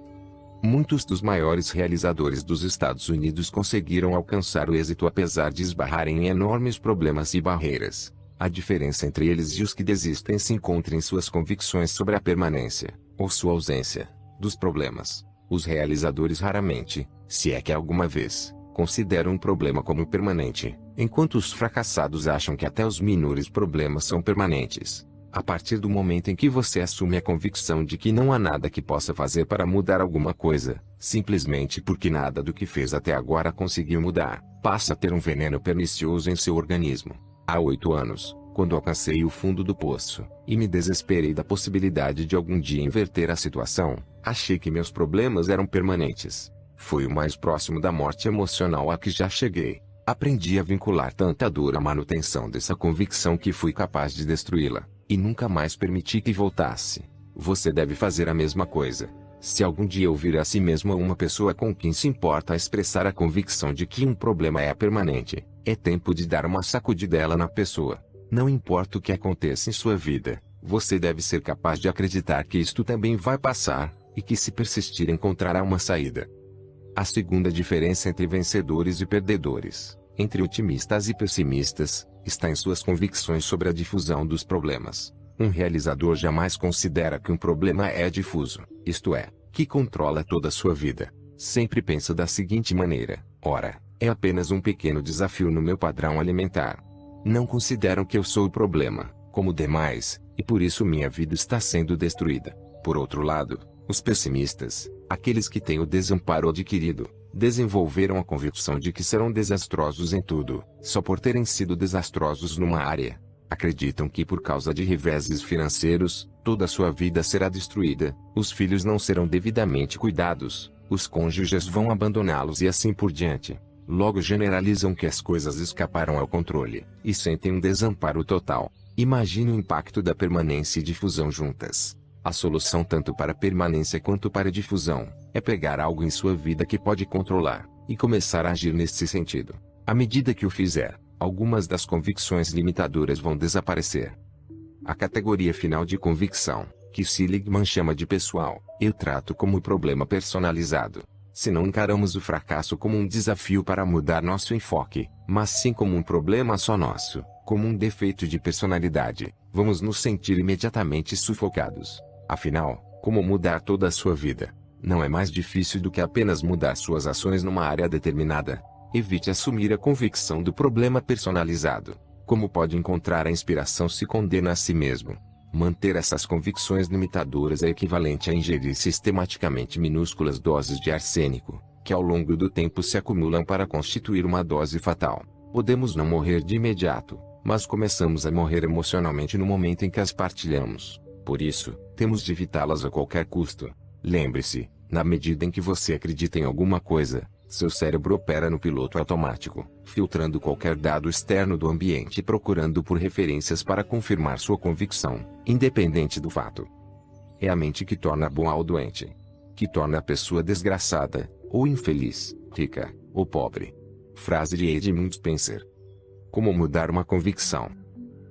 Muitos dos maiores realizadores dos Estados Unidos conseguiram alcançar o êxito apesar de esbarrarem em enormes problemas e barreiras. A diferença entre eles e os que desistem se encontra em suas convicções sobre a permanência, ou sua ausência, dos problemas. Os realizadores raramente, se é que alguma vez, consideram um problema como permanente, enquanto os fracassados acham que até os menores problemas são permanentes. A partir do momento em que você assume a convicção de que não há nada que possa fazer para mudar alguma coisa, simplesmente porque nada do que fez até agora conseguiu mudar, passa a ter um veneno pernicioso em seu organismo. Há 8 anos, quando alcancei o fundo do poço, e me desesperei da possibilidade de algum dia inverter a situação, achei que meus problemas eram permanentes. Foi o mais próximo da morte emocional a que já cheguei. Aprendi a vincular tanta dor à manutenção dessa convicção que fui capaz de destruí-la, e nunca mais permiti que voltasse. Você deve fazer a mesma coisa. Se algum dia ouvir a si mesmo uma pessoa com quem se importa expressar a convicção de que um problema é permanente, é tempo de dar uma sacudidela na pessoa. Não importa o que aconteça em sua vida, você deve ser capaz de acreditar que isto também vai passar, e que se persistir encontrará uma saída. A segunda diferença entre vencedores e perdedores, entre otimistas e pessimistas, está em suas convicções sobre a difusão dos problemas. Um realizador jamais considera que um problema é difuso, isto é, que controla toda a sua vida. Sempre pensa da seguinte maneira: ora, é apenas um pequeno desafio no meu padrão alimentar. Não consideram que eu sou o problema, como demais, e por isso minha vida está sendo destruída. Por outro lado, os pessimistas, aqueles que têm o desamparo adquirido, desenvolveram a convicção de que serão desastrosos em tudo, só por terem sido desastrosos numa área. Acreditam que por causa de reveses financeiros, toda a sua vida será destruída, os filhos não serão devidamente cuidados, os cônjuges vão abandoná-los e assim por diante. Logo generalizam que as coisas escaparam ao controle, e sentem um desamparo total. Imagine o impacto da permanência e difusão juntas. A solução tanto para permanência quanto para difusão, é pegar algo em sua vida que pode controlar, e começar a agir nesse sentido. À medida que o fizer, algumas das convicções limitadoras vão desaparecer. A categoria final de convicção, que Seligman chama de pessoal, eu trato como problema personalizado. Se não encaramos o fracasso como um desafio para mudar nosso enfoque, mas sim como um problema só nosso, como um defeito de personalidade, vamos nos sentir imediatamente sufocados. Afinal, como mudar toda a sua vida? Não é mais difícil do que apenas mudar suas ações numa área determinada. Evite assumir a convicção do problema personalizado. Como pode encontrar a inspiração se condena a si mesmo? Manter essas convicções limitadoras é equivalente a ingerir sistematicamente minúsculas doses de arsênico, que ao longo do tempo se acumulam para constituir uma dose fatal. Podemos não morrer de imediato, mas começamos a morrer emocionalmente no momento em que as partilhamos. Por isso, temos de evitá-las a qualquer custo. Lembre-se, na medida em que você acredita em alguma coisa, seu cérebro opera no piloto automático, filtrando qualquer dado externo do ambiente e procurando por referências para confirmar sua convicção, independente do fato. É a mente que torna bom ou doente, que torna a pessoa desgraçada, ou infeliz, rica, ou pobre. Frase de Edmund Spencer. Como mudar uma convicção?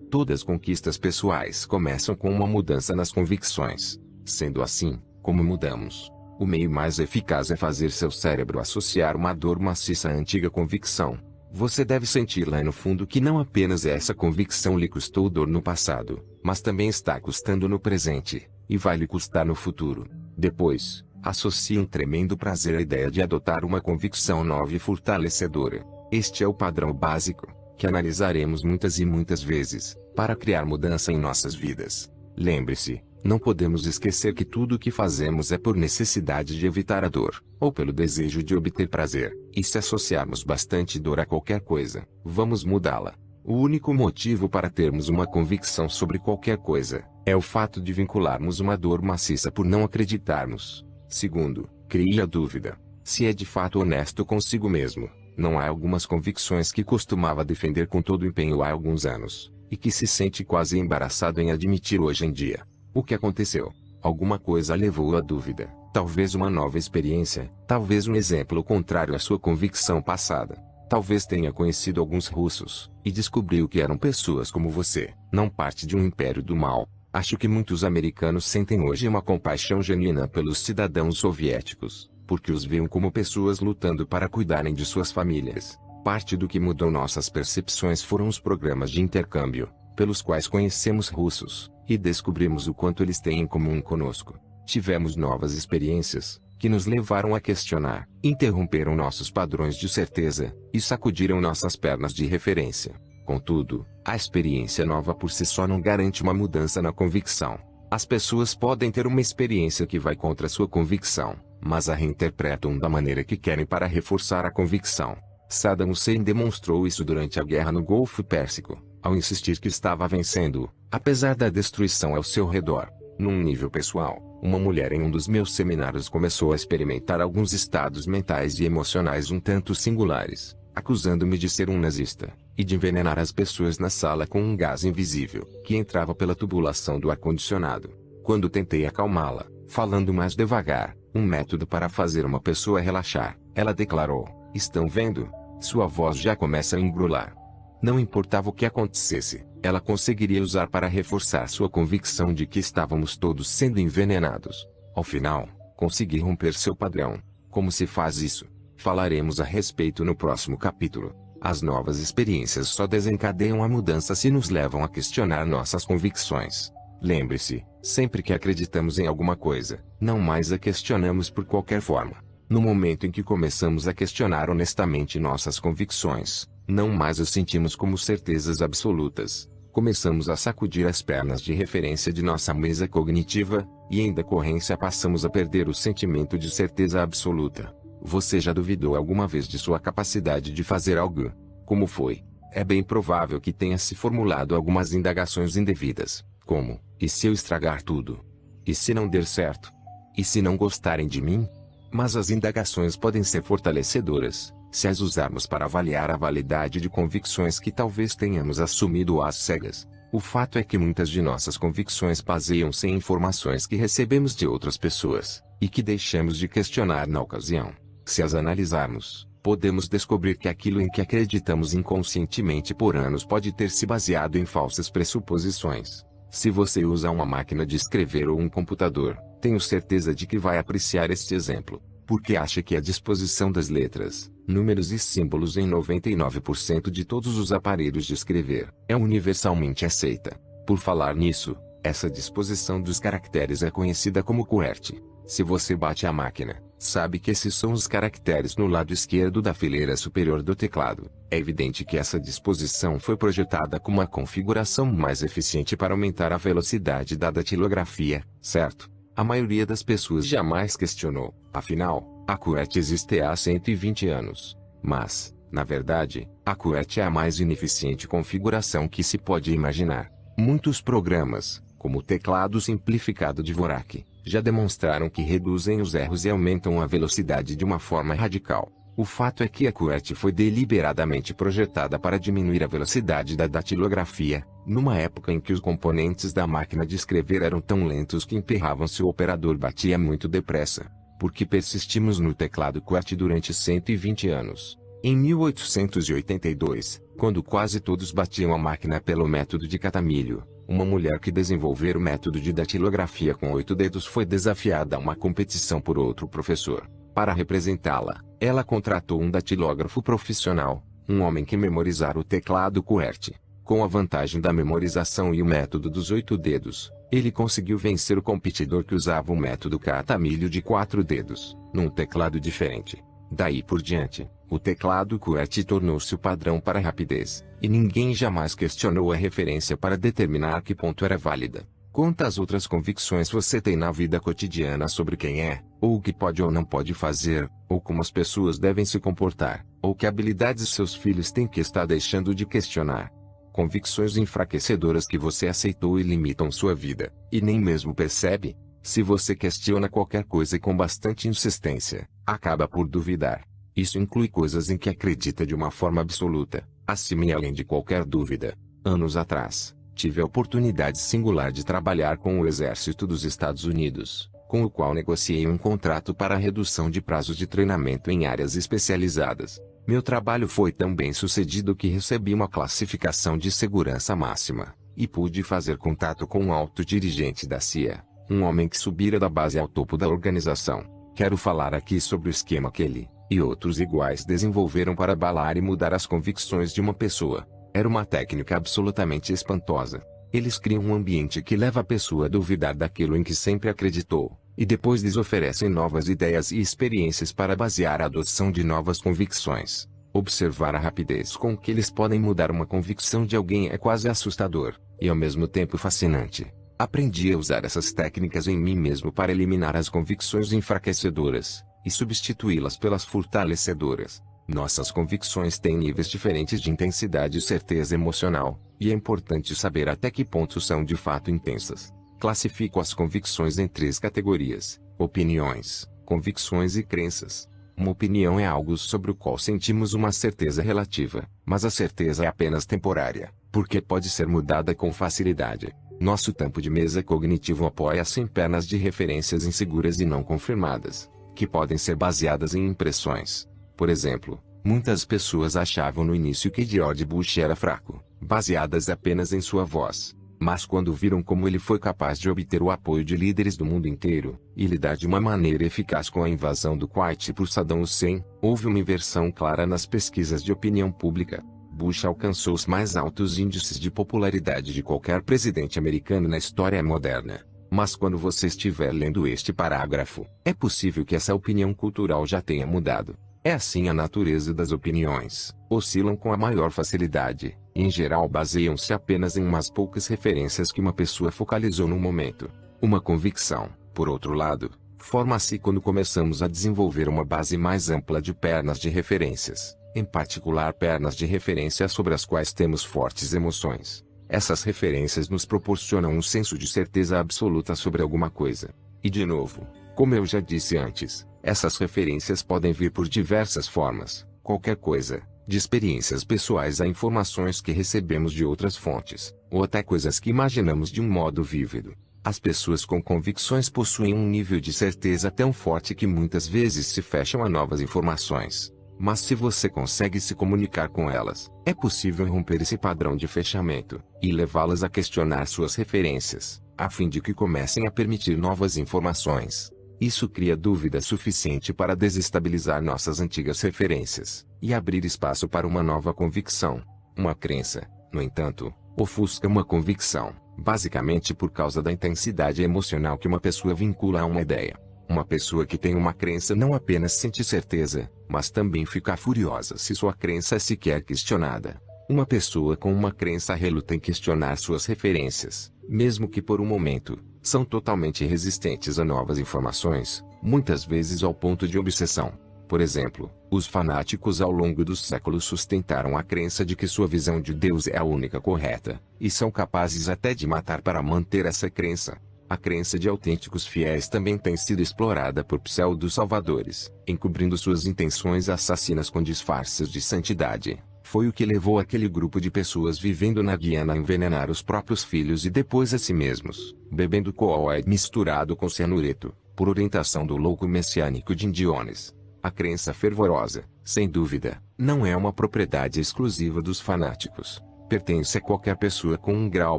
Todas as conquistas pessoais começam com uma mudança nas convicções. Sendo assim, como mudamos? O meio mais eficaz é fazer seu cérebro associar uma dor maciça à antiga convicção. Você deve sentir lá no fundo que não apenas essa convicção lhe custou dor no passado, mas também está custando no presente, e vai lhe custar no futuro. Depois, associe um tremendo prazer à ideia de adotar uma convicção nova e fortalecedora. Este é o padrão básico, que analisaremos muitas e muitas vezes, para criar mudança em nossas vidas. Lembre-se, não podemos esquecer que tudo o que fazemos é por necessidade de evitar a dor, ou pelo desejo de obter prazer, e se associarmos bastante dor a qualquer coisa, vamos mudá-la. O único motivo para termos uma convicção sobre qualquer coisa, é o fato de vincularmos uma dor maciça por não acreditarmos. Segundo, crie a dúvida. Se é de fato honesto consigo mesmo, não há algumas convicções que costumava defender com todo empenho há alguns anos, e que se sente quase embaraçado em admitir hoje em dia. O que aconteceu? Alguma coisa levou à dúvida, talvez uma nova experiência, talvez um exemplo contrário à sua convicção passada. Talvez tenha conhecido alguns russos, e descobriu que eram pessoas como você, não parte de um império do mal. Acho que muitos americanos sentem hoje uma compaixão genuína pelos cidadãos soviéticos, porque os veem como pessoas lutando para cuidarem de suas famílias. Parte do que mudou nossas percepções foram os programas de intercâmbio, pelos quais conhecemos russos, e descobrimos o quanto eles têm em comum conosco. Tivemos novas experiências, que nos levaram a questionar, interromperam nossos padrões de certeza, e sacudiram nossas pernas de referência. Contudo, a experiência nova por si só não garante uma mudança na convicção. As pessoas podem ter uma experiência que vai contra sua convicção, mas a reinterpretam da maneira que querem para reforçar a convicção. Saddam Hussein demonstrou isso durante a guerra no Golfo Pérsico, ao insistir que estava vencendo, apesar da destruição ao seu redor. Num nível pessoal, uma mulher em um dos meus seminários começou a experimentar alguns estados mentais e emocionais um tanto singulares. acusando-me de ser um nazista, e de envenenar as pessoas na sala com um gás invisível, que entrava pela tubulação do ar-condicionado. Quando tentei acalmá-la, falando mais devagar, um método para fazer uma pessoa relaxar, ela declarou: "Estão vendo? Sua voz já começa a engrolar." Não importava o que acontecesse, ela conseguiria usar para reforçar sua convicção de que estávamos todos sendo envenenados. Ao final, consegui romper seu padrão. Como se faz isso? Falaremos a respeito no próximo capítulo. As novas experiências só desencadeiam a mudança se nos levam a questionar nossas convicções. Lembre-se, sempre que acreditamos em alguma coisa, não mais a questionamos por qualquer forma. No momento em que começamos a questionar honestamente nossas convicções, não mais as sentimos como certezas absolutas. Começamos a sacudir as pernas de referência de nossa mesa cognitiva, e em decorrência passamos a perder o sentimento de certeza absoluta. Você já duvidou alguma vez de sua capacidade de fazer algo? Como foi? É bem provável que tenha se formulado algumas indagações indevidas, como: e se eu estragar tudo? E se não der certo? E se não gostarem de mim? Mas as indagações podem ser fortalecedoras, se as usarmos para avaliar a validade de convicções que talvez tenhamos assumido às cegas. O fato é que muitas de nossas convicções baseiam-se em informações que recebemos de outras pessoas, e que deixamos de questionar na ocasião. Se as analisarmos, podemos descobrir que aquilo em que acreditamos inconscientemente por anos pode ter se baseado em falsas pressuposições. Se você usa uma máquina de escrever ou um computador, tenho certeza de que vai apreciar este exemplo, porque acha que a disposição das letras, números e símbolos em 99% de todos os aparelhos de escrever é universalmente aceita. Por falar nisso, essa disposição dos caracteres é conhecida como QWERTY. Se você bate a máquina, sabe que esses são os caracteres no lado esquerdo da fileira superior do teclado. É evidente que essa disposição foi projetada como uma configuração mais eficiente para aumentar a velocidade da datilografia, certo? A maioria das pessoas jamais questionou. Afinal, a QWERTY existe há 120 anos. Mas, na verdade, a QWERTY é a mais ineficiente configuração que se pode imaginar. Muitos programas, como o teclado simplificado de Dvorak, já demonstraram que reduzem os erros e aumentam a velocidade de uma forma radical. O fato é que a QWERTY foi deliberadamente projetada para diminuir a velocidade da datilografia, numa época em que os componentes da máquina de escrever eram tão lentos que emperravam se o operador batia muito depressa. Porque persistimos no teclado QWERTY durante 120 anos. Em 1882, quando quase todos batiam a máquina pelo método de catamilho, uma mulher que desenvolveu o método de datilografia com 8 dedos foi desafiada a uma competição por outro professor. Para representá-la, ela contratou um datilógrafo profissional, um homem que memorizara o teclado QWERTY. Com a vantagem da memorização e o método dos 8 dedos, ele conseguiu vencer o competidor que usava o método catamilho de 4 dedos, num teclado diferente. Daí por diante, o teclado QWERTY tornou-se o padrão para a rapidez, e ninguém jamais questionou a referência para determinar que ponto era válida. Quantas outras convicções você tem na vida cotidiana sobre quem é, ou o que pode ou não pode fazer, ou como as pessoas devem se comportar, ou que habilidades seus filhos têm que está deixando de questionar? Convicções enfraquecedoras que você aceitou e limitam sua vida, e nem mesmo percebe? Se você questiona qualquer coisa com bastante insistência, acaba por duvidar. Isso inclui coisas em que acredita de uma forma absoluta, acima e além de qualquer dúvida. Anos atrás, tive a oportunidade singular de trabalhar com o Exército dos Estados Unidos, com o qual negociei um contrato para a redução de prazos de treinamento em áreas especializadas. Meu trabalho foi tão bem sucedido que recebi uma classificação de segurança máxima, e pude fazer contato com um alto dirigente da CIA, um homem que subira da base ao topo da organização. Quero falar aqui sobre o esquema que ele, e outros iguais desenvolveram para abalar e mudar as convicções de uma pessoa. Era uma técnica absolutamente espantosa. Eles criam um ambiente que leva a pessoa a duvidar daquilo em que sempre acreditou, e depois lhes oferecem novas ideias e experiências para basear a adoção de novas convicções. Observar a rapidez com que eles podem mudar uma convicção de alguém é quase assustador, e ao mesmo tempo fascinante. Aprendi a usar essas técnicas em mim mesmo para eliminar as convicções enfraquecedoras, e substituí-las pelas fortalecedoras. Nossas convicções têm níveis diferentes de intensidade e certeza emocional, e é importante saber até que ponto são de fato intensas. Classifico as convicções em 3 categorias: opiniões, convicções e crenças. Uma opinião é algo sobre o qual sentimos uma certeza relativa, mas a certeza é apenas temporária, porque pode ser mudada com facilidade. Nosso tampo de mesa cognitivo apoia-se em pernas de referências inseguras e não confirmadas, que podem ser baseadas em impressões. Por exemplo, muitas pessoas achavam no início que George Bush era fraco, baseadas apenas em sua voz. Mas quando viram como ele foi capaz de obter o apoio de líderes do mundo inteiro, e lidar de uma maneira eficaz com a invasão do Kuwait por Saddam Hussein, houve uma inversão clara nas pesquisas de opinião pública. Bush alcançou os mais altos índices de popularidade de qualquer presidente americano na história moderna. Mas quando você estiver lendo este parágrafo, é possível que essa opinião cultural já tenha mudado. É assim a natureza das opiniões, oscilam com a maior facilidade, e em geral baseiam-se apenas em umas poucas referências que uma pessoa focalizou no momento. Uma convicção, por outro lado, forma-se quando começamos a desenvolver uma base mais ampla de pernas de referências, em particular pernas de referência sobre as quais temos fortes emoções. Essas referências nos proporcionam um senso de certeza absoluta sobre alguma coisa. E de novo, como eu já disse antes, essas referências podem vir por diversas formas, qualquer coisa, de experiências pessoais a informações que recebemos de outras fontes, ou até coisas que imaginamos de um modo vívido. As pessoas com convicções possuem um nível de certeza tão forte que muitas vezes se fecham a novas informações. Mas se você consegue se comunicar com elas, é possível romper esse padrão de fechamento, e levá-las a questionar suas referências, a fim de que comecem a permitir novas informações. Isso cria dúvida suficiente para desestabilizar nossas antigas referências, e abrir espaço para uma nova convicção. Uma crença, no entanto, ofusca uma convicção, basicamente por causa da intensidade emocional que uma pessoa vincula a uma ideia. Uma pessoa que tem uma crença não apenas sente certeza, mas também fica furiosa se sua crença é sequer questionada. Uma pessoa com uma crença reluta em questionar suas referências, mesmo que por um momento, são totalmente resistentes a novas informações, muitas vezes ao ponto de obsessão. Por exemplo, os fanáticos ao longo dos séculos sustentaram a crença de que sua visão de Deus é a única correta, e são capazes até de matar para manter essa crença. A crença de autênticos fiéis também tem sido explorada por pseudo-salvadores, encobrindo suas intenções assassinas com disfarces de santidade. Foi o que levou aquele grupo de pessoas vivendo na Guiana a envenenar os próprios filhos e depois a si mesmos, bebendo coagué misturado com cianureto, por orientação do louco messiânico Jim Jones. A crença fervorosa, sem dúvida, não é uma propriedade exclusiva dos fanáticos. Pertence a qualquer pessoa com um grau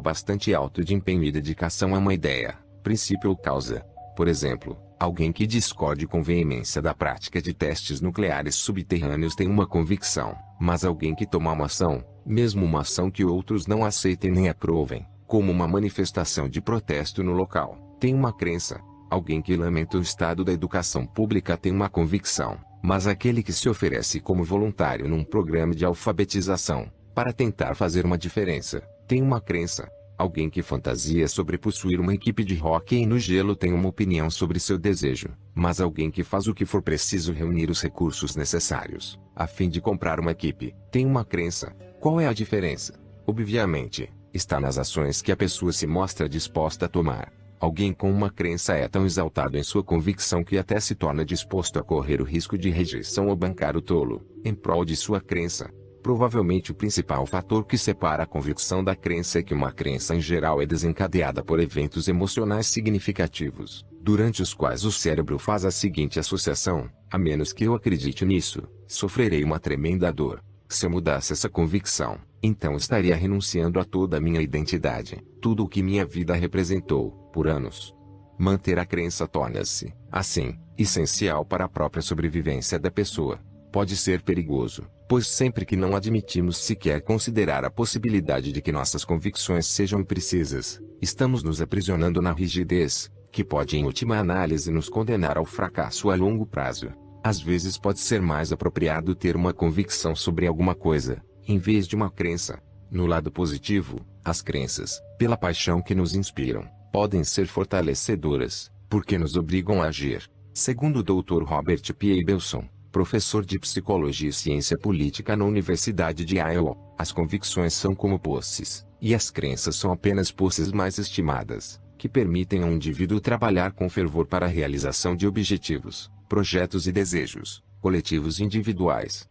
bastante alto de empenho e dedicação a uma ideia, princípio ou causa. Por exemplo, alguém que discorde com veemência da prática de testes nucleares subterrâneos tem uma convicção, mas alguém que toma uma ação, mesmo uma ação que outros não aceitem nem aprovem, como uma manifestação de protesto no local, tem uma crença. Alguém que lamenta o estado da educação pública tem uma convicção, mas aquele que se oferece como voluntário num programa de alfabetização, para tentar fazer uma diferença, tem uma crença. Alguém que fantasia sobre possuir uma equipe de hóquei no gelo tem uma opinião sobre seu desejo, mas alguém que faz o que for preciso reunir os recursos necessários, a fim de comprar uma equipe, tem uma crença. Qual é a diferença? Obviamente, está nas ações que a pessoa se mostra disposta a tomar. Alguém com uma crença é tão exaltado em sua convicção que até se torna disposto a correr o risco de rejeição ou bancar o tolo, em prol de sua crença. Provavelmente o principal fator que separa a convicção da crença é que uma crença em geral é desencadeada por eventos emocionais significativos, durante os quais o cérebro faz a seguinte associação: a menos que eu acredite nisso, sofrerei uma tremenda dor. Se eu mudasse essa convicção, então estaria renunciando a toda a minha identidade, tudo o que minha vida representou, por anos. Manter a crença torna-se, assim, essencial para a própria sobrevivência da pessoa. Pode ser perigoso, pois sempre que não admitimos sequer considerar a possibilidade de que nossas convicções sejam imprecisas, estamos nos aprisionando na rigidez, que pode em última análise nos condenar ao fracasso a longo prazo. Às vezes pode ser mais apropriado ter uma convicção sobre alguma coisa, em vez de uma crença. No lado positivo, as crenças, pela paixão que nos inspiram, podem ser fortalecedoras, porque nos obrigam a agir. Segundo o Dr. Robert P. Abelson, professor de Psicologia e Ciência Política na Universidade de Iowa, as convicções são como posses, e as crenças são apenas posses mais estimadas, que permitem ao indivíduo trabalhar com fervor para a realização de objetivos, projetos e desejos. coletivos e individuais.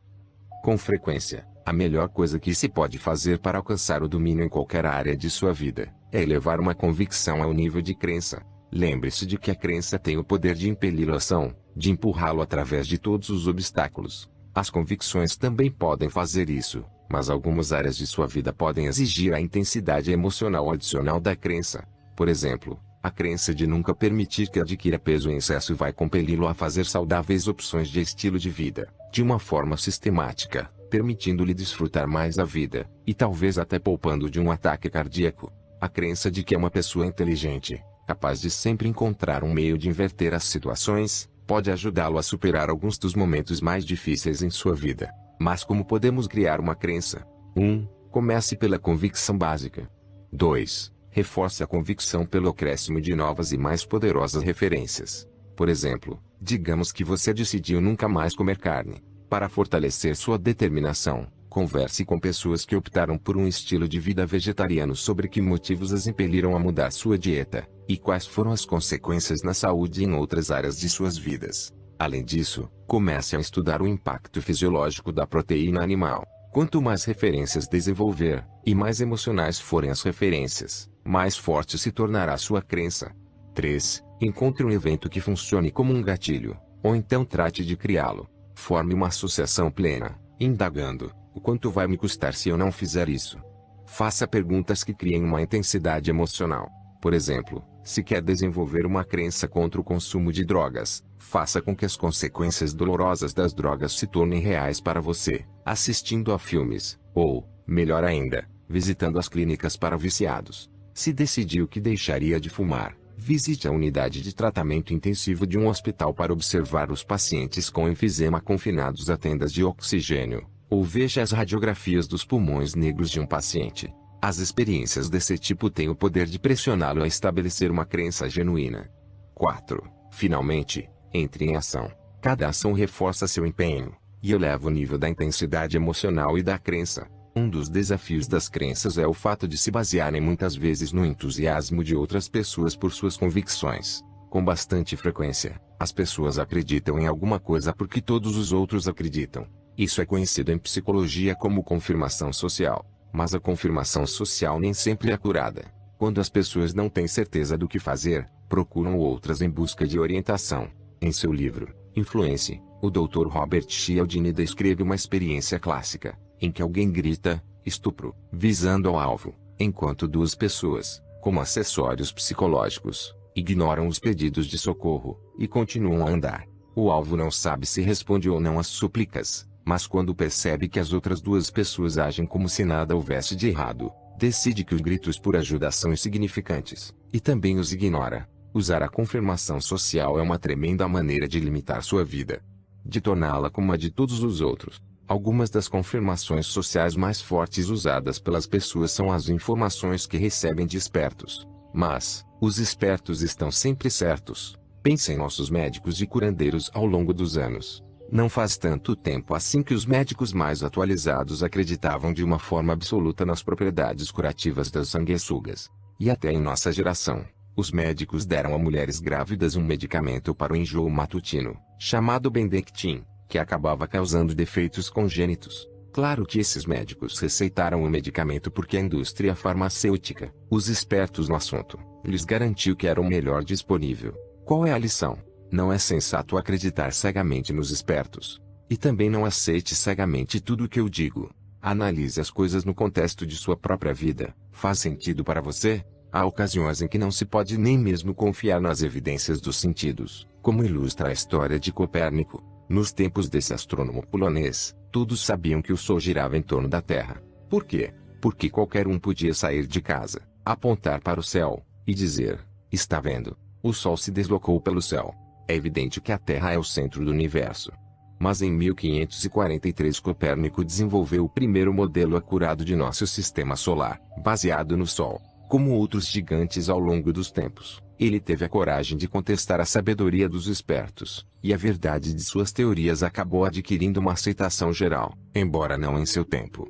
Com frequência, a melhor coisa que se pode fazer para alcançar o domínio em qualquer área de sua vida é elevar uma convicção ao nível de crença. Lembre-se de que a crença tem o poder de impelir a ação, de empurrá-lo através de todos os obstáculos. As convicções também podem fazer isso, mas algumas áreas de sua vida podem exigir a intensidade emocional adicional da crença. Por exemplo, a crença de nunca permitir que adquira peso em excesso vai compeli-lo a fazer saudáveis opções de estilo de vida, de uma forma sistemática, permitindo-lhe desfrutar mais a vida, e talvez até poupando de um ataque cardíaco. A crença de que é uma pessoa inteligente, capaz de sempre encontrar um meio de inverter as situações, pode ajudá-lo a superar alguns dos momentos mais difíceis em sua vida. Mas como podemos criar uma crença? 1. Comece pela convicção básica. 2. Reforce a convicção pelo acréscimo de novas e mais poderosas referências. Por exemplo, digamos que você decidiu nunca mais comer carne. Para fortalecer sua determinação, converse com pessoas que optaram por um estilo de vida vegetariano sobre que motivos as impeliram a mudar sua dieta, e quais foram as consequências na saúde e em outras áreas de suas vidas. Além disso, comece a estudar o impacto fisiológico da proteína animal. Quanto mais referências desenvolver, e mais emocionais forem as referências, mais forte se tornará sua crença. 3. Encontre um evento que funcione como um gatilho, ou então trate de criá-lo. Forme uma associação plena, indagando: o quanto vai me custar se eu não fizer isso? Faça perguntas que criem uma intensidade emocional. Por exemplo, se quer desenvolver uma crença contra o consumo de drogas, faça com que as consequências dolorosas das drogas se tornem reais para você, assistindo a filmes, ou, melhor ainda, visitando as clínicas para viciados. Se decidiu que deixaria de fumar, visite a unidade de tratamento intensivo de um hospital para observar os pacientes com enfisema confinados a tendas de oxigênio, ou veja as radiografias dos pulmões negros de um paciente. As experiências desse tipo têm o poder de pressioná-lo a estabelecer uma crença genuína. 4. Finalmente, entre em ação. Cada ação reforça seu empenho, e eleva o nível da intensidade emocional e da crença. Um dos desafios das crenças é o fato de se basearem muitas vezes no entusiasmo de outras pessoas por suas convicções. Com bastante frequência, as pessoas acreditam em alguma coisa porque todos os outros acreditam. Isso é conhecido em psicologia como confirmação social. Mas a confirmação social nem sempre é acurada. Quando as pessoas não têm certeza do que fazer, procuram outras em busca de orientação. Em seu livro, Influence, o Dr. Robert Cialdini descreve uma experiência clássica, em que alguém grita, estupro, visando ao alvo, enquanto duas pessoas, como acessórios psicológicos, ignoram os pedidos de socorro, e continuam a andar. O alvo não sabe se responde ou não às súplicas, mas quando percebe que as outras duas pessoas agem como se nada houvesse de errado, decide que os gritos por ajuda são insignificantes, e também os ignora. Usar a confirmação social é uma tremenda maneira de limitar sua vida, de torná-la como a de todos os outros. Algumas das confirmações sociais mais fortes usadas pelas pessoas são as informações que recebem de espertos. Mas, os espertos estão sempre certos. Pense em nossos médicos e curandeiros ao longo dos anos. Não faz tanto tempo assim que os médicos mais atualizados acreditavam de uma forma absoluta nas propriedades curativas das sanguessugas. E até em nossa geração, os médicos deram a mulheres grávidas um medicamento para o enjoo matutino, chamado Bendectin, que acabava causando defeitos congênitos. Claro que esses médicos receitaram o medicamento porque a indústria farmacêutica, os espertos no assunto, lhes garantiu que era o melhor disponível. Qual é a lição? Não é sensato acreditar cegamente nos espertos. E também não aceite cegamente tudo o que eu digo. Analise as coisas no contexto de sua própria vida. Faz sentido para você? Há ocasiões em que não se pode nem mesmo confiar nas evidências dos sentidos, como ilustra a história de Copérnico. Nos tempos desse astrônomo polonês, todos sabiam que o Sol girava em torno da Terra. Por quê? Porque qualquer um podia sair de casa, apontar para o céu, e dizer: está vendo? O Sol se deslocou pelo céu. É evidente que a Terra é o centro do universo. Mas em 1543 Copérnico desenvolveu o primeiro modelo acurado de nosso sistema solar, baseado no Sol. Como outros gigantes ao longo dos tempos, ele teve a coragem de contestar a sabedoria dos espertos, e a verdade de suas teorias acabou adquirindo uma aceitação geral, embora não em seu tempo.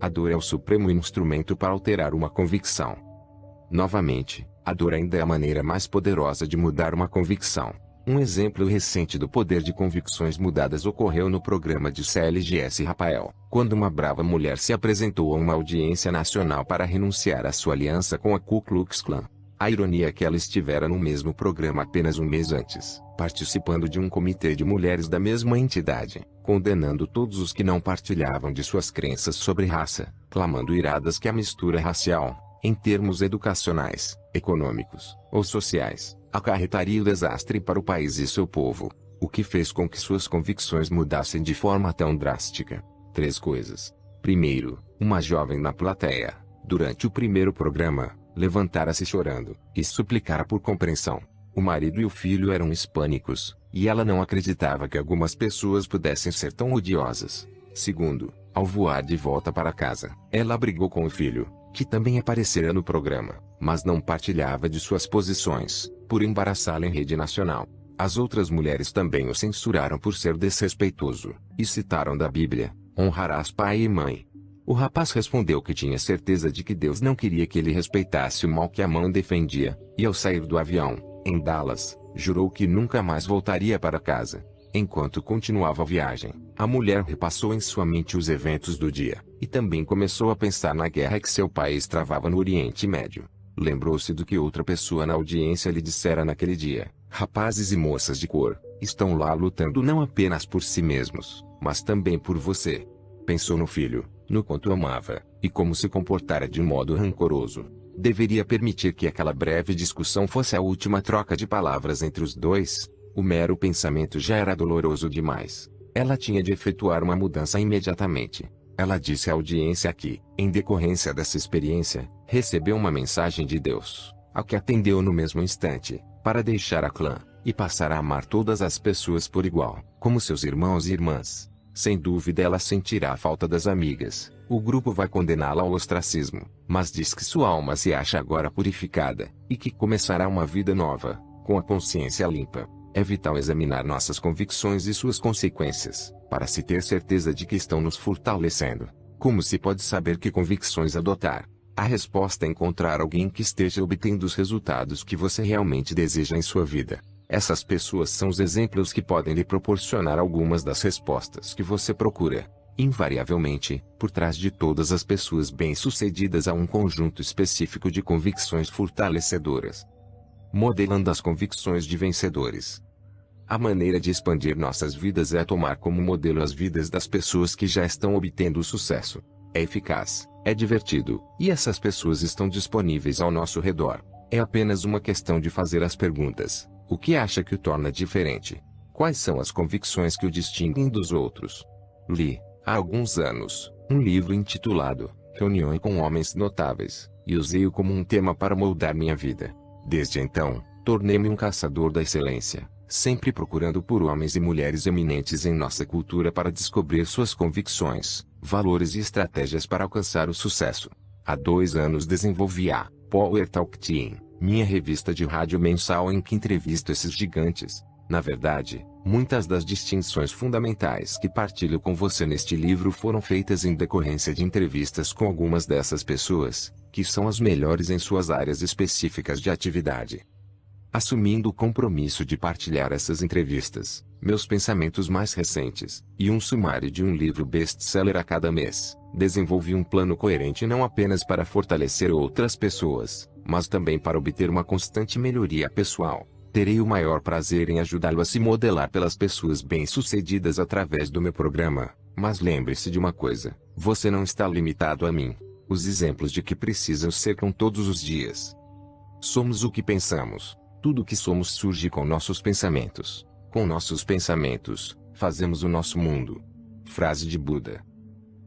A dor é o supremo instrumento para alterar uma convicção. Novamente, a dor ainda é a maneira mais poderosa de mudar uma convicção. Um exemplo recente do poder de convicções mudadas ocorreu no programa de CLGS Rafael, quando uma brava mulher se apresentou a uma audiência nacional para renunciar à sua aliança com a Ku Klux Klan. A ironia é que ela estivera no mesmo programa apenas um mês antes, participando de um comitê de mulheres da mesma entidade, condenando todos os que não partilhavam de suas crenças sobre raça, clamando iradas que a mistura racial, em termos educacionais, econômicos ou sociais, acarretaria o desastre para o país e seu povo, o que fez com que suas convicções mudassem de forma tão drástica. 3 coisas. Primeiro, uma jovem na plateia, durante o primeiro programa, levantara-se chorando, e suplicara por compreensão. O marido e o filho eram hispânicos, e ela não acreditava que algumas pessoas pudessem ser tão odiosas. Segundo, ao voar de volta para casa, ela brigou com o filho, que também aparecera no programa, mas não partilhava de suas posições, por embaraçá-la em rede nacional. As outras mulheres também o censuraram por ser desrespeitoso, e citaram da Bíblia: honrarás pai e mãe. O rapaz respondeu que tinha certeza de que Deus não queria que ele respeitasse o mal que a mãe defendia, e ao sair do avião, em Dallas, jurou que nunca mais voltaria para casa. Enquanto continuava a viagem, a mulher repassou em sua mente os eventos do dia, e também começou a pensar na guerra que seu país travava no Oriente Médio. Lembrou-se do que outra pessoa na audiência lhe dissera naquele dia: rapazes e moças de cor, estão lá lutando não apenas por si mesmos, mas também por você. Pensou no filho, no quanto amava, e como se comportara de modo rancoroso. Deveria permitir que aquela breve discussão fosse a última troca de palavras entre os dois. O mero pensamento já era doloroso demais. Ela tinha de efetuar uma mudança imediatamente. Ela disse à audiência que, em decorrência dessa experiência, recebeu uma mensagem de Deus, ao que atendeu no mesmo instante, para deixar a clã, e passar a amar todas as pessoas por igual, como seus irmãos e irmãs. Sem dúvida ela sentirá a falta das amigas. O grupo vai condená-la ao ostracismo, mas diz que sua alma se acha agora purificada, e que começará uma vida nova, com a consciência limpa. É vital examinar nossas convicções e suas consequências, para se ter certeza de que estão nos fortalecendo. Como se pode saber que convicções adotar? A resposta é encontrar alguém que esteja obtendo os resultados que você realmente deseja em sua vida. Essas pessoas são os exemplos que podem lhe proporcionar algumas das respostas que você procura. Invariavelmente, por trás de todas as pessoas bem-sucedidas há um conjunto específico de convicções fortalecedoras. Modelando as convicções de vencedores. A maneira de expandir nossas vidas é tomar como modelo as vidas das pessoas que já estão obtendo sucesso. É eficaz, é divertido, e essas pessoas estão disponíveis ao nosso redor. É apenas uma questão de fazer as perguntas: o que acha que o torna diferente? Quais são as convicções que o distinguem dos outros? Li, há alguns anos, um livro intitulado Reuniões com Homens Notáveis, e usei-o como um tema para moldar minha vida. Desde então, tornei-me um caçador da excelência, sempre procurando por homens e mulheres eminentes em nossa cultura para descobrir suas convicções, valores e estratégias para alcançar o sucesso. Há 2 anos desenvolvi a Power Talk Team, minha revista de rádio mensal em que entrevisto esses gigantes. Na verdade, muitas das distinções fundamentais que partilho com você neste livro foram feitas em decorrência de entrevistas com algumas dessas pessoas, que são as melhores em suas áreas específicas de atividade. Assumindo o compromisso de partilhar essas entrevistas, meus pensamentos mais recentes, e um sumário de um livro best-seller a cada mês, desenvolvi um plano coerente não apenas para fortalecer outras pessoas, mas também para obter uma constante melhoria pessoal. Terei o maior prazer em ajudá-lo a se modelar pelas pessoas bem-sucedidas através do meu programa, mas lembre-se de uma coisa: você não está limitado a mim. Os exemplos de que precisam cercam todos os dias. Somos o que pensamos. Tudo o que somos surge com nossos pensamentos. Com nossos pensamentos, fazemos o nosso mundo. Frase de Buda.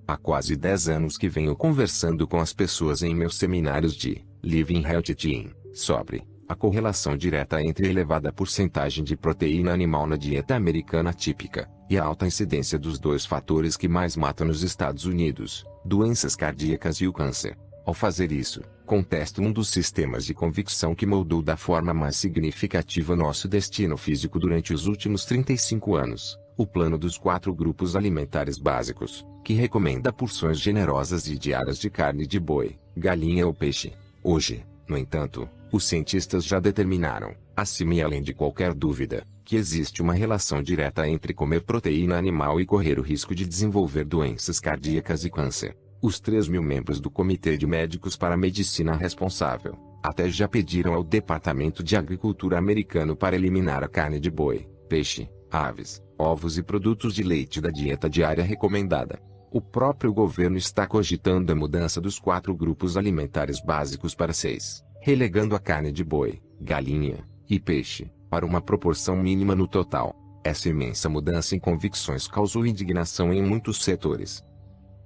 Há quase 10 anos que venho conversando com as pessoas em meus seminários de Living Healthy Team sobre a correlação direta entre a elevada porcentagem de proteína animal na dieta americana típica e a alta incidência dos 2 fatores que mais matam nos Estados Unidos, doenças cardíacas e o câncer. Ao fazer isso, contesto um dos sistemas de convicção que moldou da forma mais significativa nosso destino físico durante os últimos 35 anos, o plano dos 4 grupos alimentares básicos, que recomenda porções generosas e diárias de carne de boi, galinha ou peixe. Hoje, no entanto, os cientistas já determinaram, acima e além de qualquer dúvida, que existe uma relação direta entre comer proteína animal e correr o risco de desenvolver doenças cardíacas e câncer. Os 3.000 membros do Comitê de Médicos para a Medicina Responsável até já pediram ao Departamento de Agricultura americano para eliminar a carne de boi, peixe, aves, ovos e produtos de leite da dieta diária recomendada. O próprio governo está cogitando a mudança dos 4 grupos alimentares básicos para 6, relegando a carne de boi, galinha e peixe para uma proporção mínima no total. Essa imensa mudança em convicções causou indignação em muitos setores.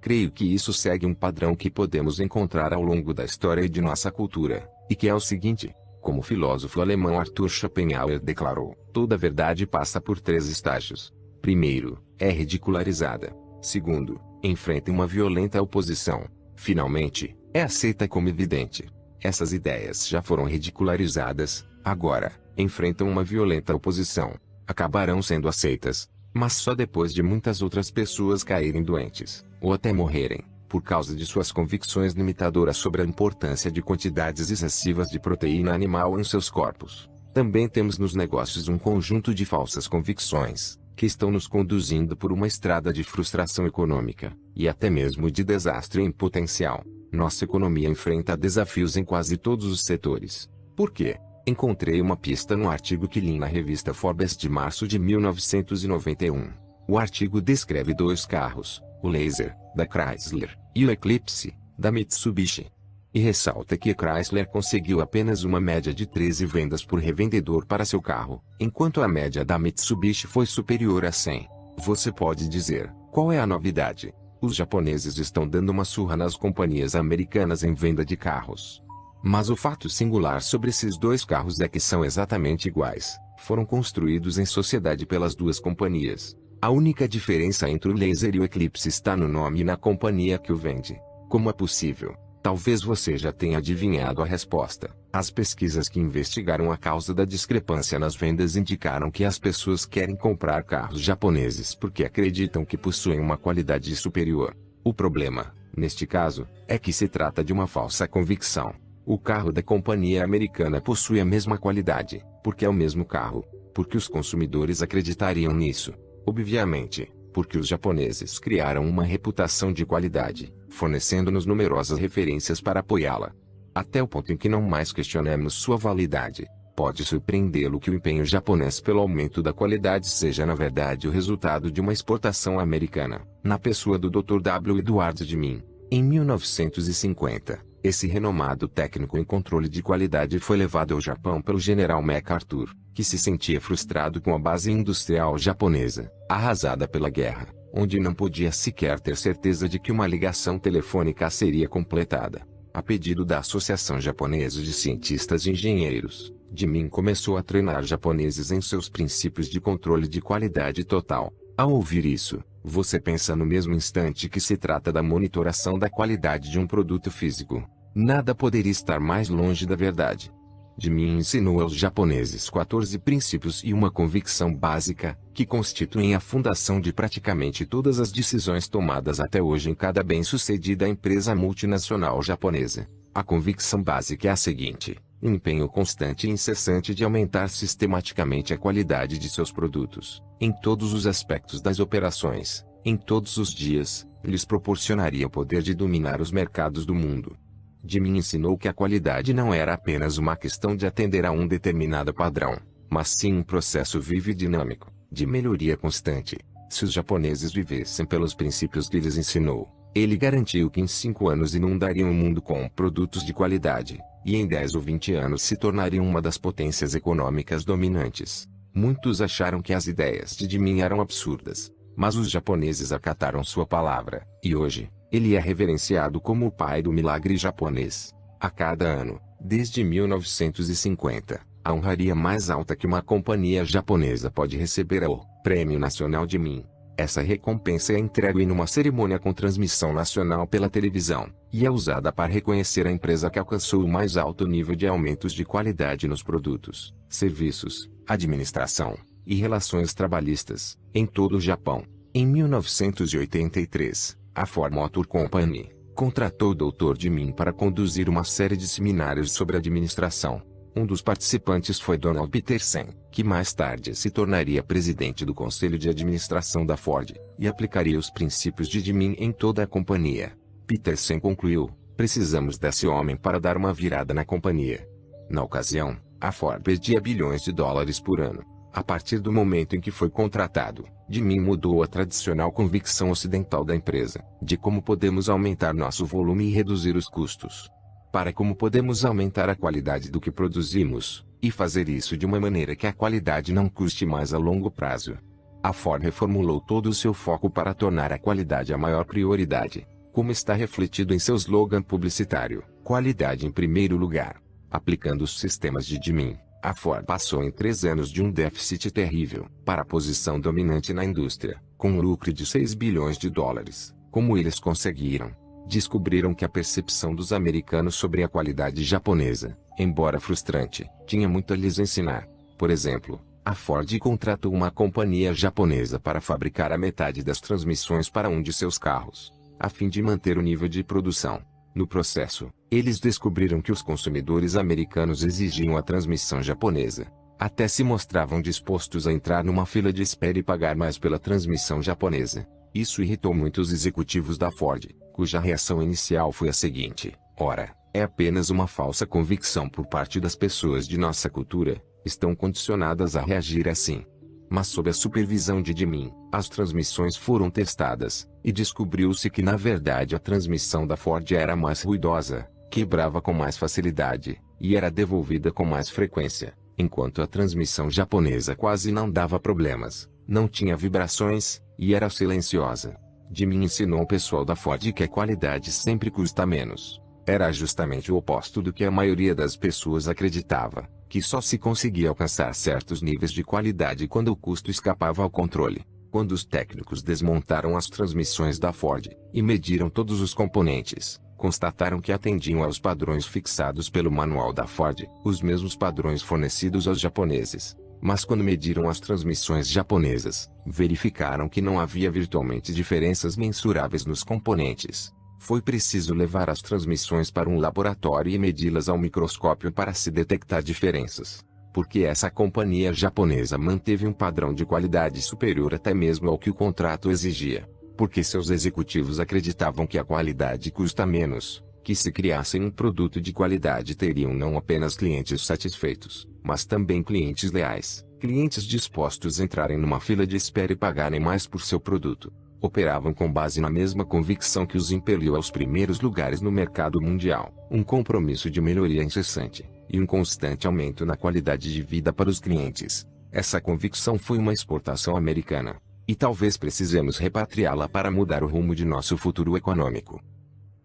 Creio que isso segue um padrão que podemos encontrar ao longo da história e de nossa cultura, e que é o seguinte: como o filósofo alemão Arthur Schopenhauer declarou, toda verdade passa por 3 estágios. Primeiro, é ridicularizada. Segundo, enfrenta uma violenta oposição. Finalmente, é aceita como evidente. Essas ideias já foram ridicularizadas, agora, enfrentam uma violenta oposição. Acabarão sendo aceitas, mas só depois de muitas outras pessoas caírem doentes, ou até morrerem, por causa de suas convicções limitadoras sobre a importância de quantidades excessivas de proteína animal em seus corpos. Também temos nos negócios um conjunto de falsas convicções, que estão nos conduzindo por uma estrada de frustração econômica, e até mesmo de desastre em potencial. Nossa economia enfrenta desafios em quase todos os setores. Por quê? Encontrei uma pista no artigo que li na revista Forbes de março de 1991. O artigo descreve 2 carros, o Laser, da Chrysler, e o Eclipse, da Mitsubishi. E ressalta que a Chrysler conseguiu apenas uma média de 13 vendas por revendedor para seu carro, enquanto a média da Mitsubishi foi superior a 100. Você pode dizer, qual é a novidade? Os japoneses estão dando uma surra nas companhias americanas em venda de carros. Mas o fato singular sobre esses 2 carros é que são exatamente iguais. Foram construídos em sociedade pelas 2 companhias. A única diferença entre o Laser e o Eclipse está no nome e na companhia que o vende. Como é possível? Talvez você já tenha adivinhado a resposta. As pesquisas que investigaram a causa da discrepância nas vendas indicaram que as pessoas querem comprar carros japoneses porque acreditam que possuem uma qualidade superior. O problema, neste caso, é que se trata de uma falsa convicção. O carro da companhia americana possui a mesma qualidade, porque é o mesmo carro, porque os consumidores acreditariam nisso. Obviamente, porque os japoneses criaram uma reputação de qualidade, fornecendo-nos numerosas referências para apoiá-la. Até o ponto em que não mais questionamos sua validade. Pode surpreendê-lo que o empenho japonês pelo aumento da qualidade seja na verdade o resultado de uma exportação americana, na pessoa do Dr. W. Edward Deming. Em 1950, esse renomado técnico em controle de qualidade foi levado ao Japão pelo General MacArthur, que se sentia frustrado com a base industrial japonesa, arrasada pela guerra, onde não podia sequer ter certeza de que uma ligação telefônica seria completada. A pedido da Associação Japonesa de Cientistas e Engenheiros, Deming começou a treinar japoneses em seus princípios de controle de qualidade total. Ao ouvir isso, você pensa no mesmo instante que se trata da monitoração da qualidade de um produto físico. Nada poderia estar mais longe da verdade. Deming ensinou aos japoneses 14 princípios e uma convicção básica, que constituem a fundação de praticamente todas as decisões tomadas até hoje em cada bem-sucedida empresa multinacional japonesa. A convicção básica é a seguinte: empenho constante e incessante de aumentar sistematicamente a qualidade de seus produtos, em todos os aspectos das operações, em todos os dias, lhes proporcionaria o poder de dominar os mercados do mundo. Deming ensinou que a qualidade não era apenas uma questão de atender a um determinado padrão, mas sim um processo vivo e dinâmico, de melhoria constante. Se os japoneses vivessem pelos princípios que lhes ensinou, ele garantiu que em 5 anos inundariam o mundo com produtos de qualidade, e em 10 ou 20 anos se tornariam uma das potências econômicas dominantes. Muitos acharam que as ideias de Deming eram absurdas, mas os japoneses acataram sua palavra, e hoje, ele é reverenciado como o pai do milagre japonês. A cada ano, desde 1950, a honraria mais alta que uma companhia japonesa pode receber é o Prêmio Nacional Deming. Essa recompensa é entregue em uma cerimônia com transmissão nacional pela televisão, e é usada para reconhecer a empresa que alcançou o mais alto nível de aumentos de qualidade nos produtos, serviços, administração e relações trabalhistas, em todo o Japão. Em 1983, a Ford Motor Company contratou o Dr. Deming para conduzir uma série de seminários sobre administração. Um dos participantes foi Donald Peterson, que mais tarde se tornaria presidente do conselho de administração da Ford, e aplicaria os princípios de Deming em toda a companhia. Peterson concluiu: precisamos desse homem para dar uma virada na companhia. Na ocasião, a Ford perdia bilhões de dólares por ano. A partir do momento em que foi contratado, Deming mudou a tradicional convicção ocidental da empresa, de como podemos aumentar nosso volume e reduzir os custos, para como podemos aumentar a qualidade do que produzimos, e fazer isso de uma maneira que a qualidade não custe mais a longo prazo. A Ford reformulou todo o seu foco para tornar a qualidade a maior prioridade, como está refletido em seu slogan publicitário: qualidade em primeiro lugar. Aplicando os sistemas de Deming, a Ford passou em 3 anos de um déficit terrível para a posição dominante na indústria, com um lucro de 6 bilhões de dólares. Como eles conseguiram? Descobriram que a percepção dos americanos sobre a qualidade japonesa, embora frustrante, tinha muito a lhes ensinar. Por exemplo, a Ford contratou uma companhia japonesa para fabricar a metade das transmissões para um de seus carros, a fim de manter o nível de produção. No processo, eles descobriram que os consumidores americanos exigiam a transmissão japonesa. Até se mostravam dispostos a entrar numa fila de espera e pagar mais pela transmissão japonesa. Isso irritou muitos executivos da Ford, cuja reação inicial foi a seguinte: ora, é apenas uma falsa convicção por parte das pessoas de nossa cultura, estão condicionadas a reagir assim. Mas sob a supervisão de Deming, as transmissões foram testadas, e descobriu-se que na verdade a transmissão da Ford era mais ruidosa, quebrava com mais facilidade, e era devolvida com mais frequência, enquanto a transmissão japonesa quase não dava problemas, não tinha vibrações, e era silenciosa. Deming ensinou ao pessoal da Ford que a qualidade sempre custa menos. Era justamente o oposto do que a maioria das pessoas acreditava, que só se conseguia alcançar certos níveis de qualidade quando o custo escapava ao controle. Quando os técnicos desmontaram as transmissões da Ford, e mediram todos os componentes, constataram que atendiam aos padrões fixados pelo manual da Ford, os mesmos padrões fornecidos aos japoneses. Mas quando mediram as transmissões japonesas, verificaram que não havia virtualmente diferenças mensuráveis nos componentes. Foi preciso levar as transmissões para um laboratório e medi-las ao microscópio para se detectar diferenças. Porque essa companhia japonesa manteve um padrão de qualidade superior até mesmo ao que o contrato exigia. Porque seus executivos acreditavam que a qualidade custa menos, que se criassem um produto de qualidade teriam não apenas clientes satisfeitos, mas também clientes leais, clientes dispostos a entrarem numa fila de espera e pagarem mais por seu produto. Operavam com base na mesma convicção que os impeliu aos primeiros lugares no mercado mundial, um compromisso de melhoria incessante, e um constante aumento na qualidade de vida para os clientes. Essa convicção foi uma exportação americana, e talvez precisemos repatriá-la para mudar o rumo de nosso futuro econômico.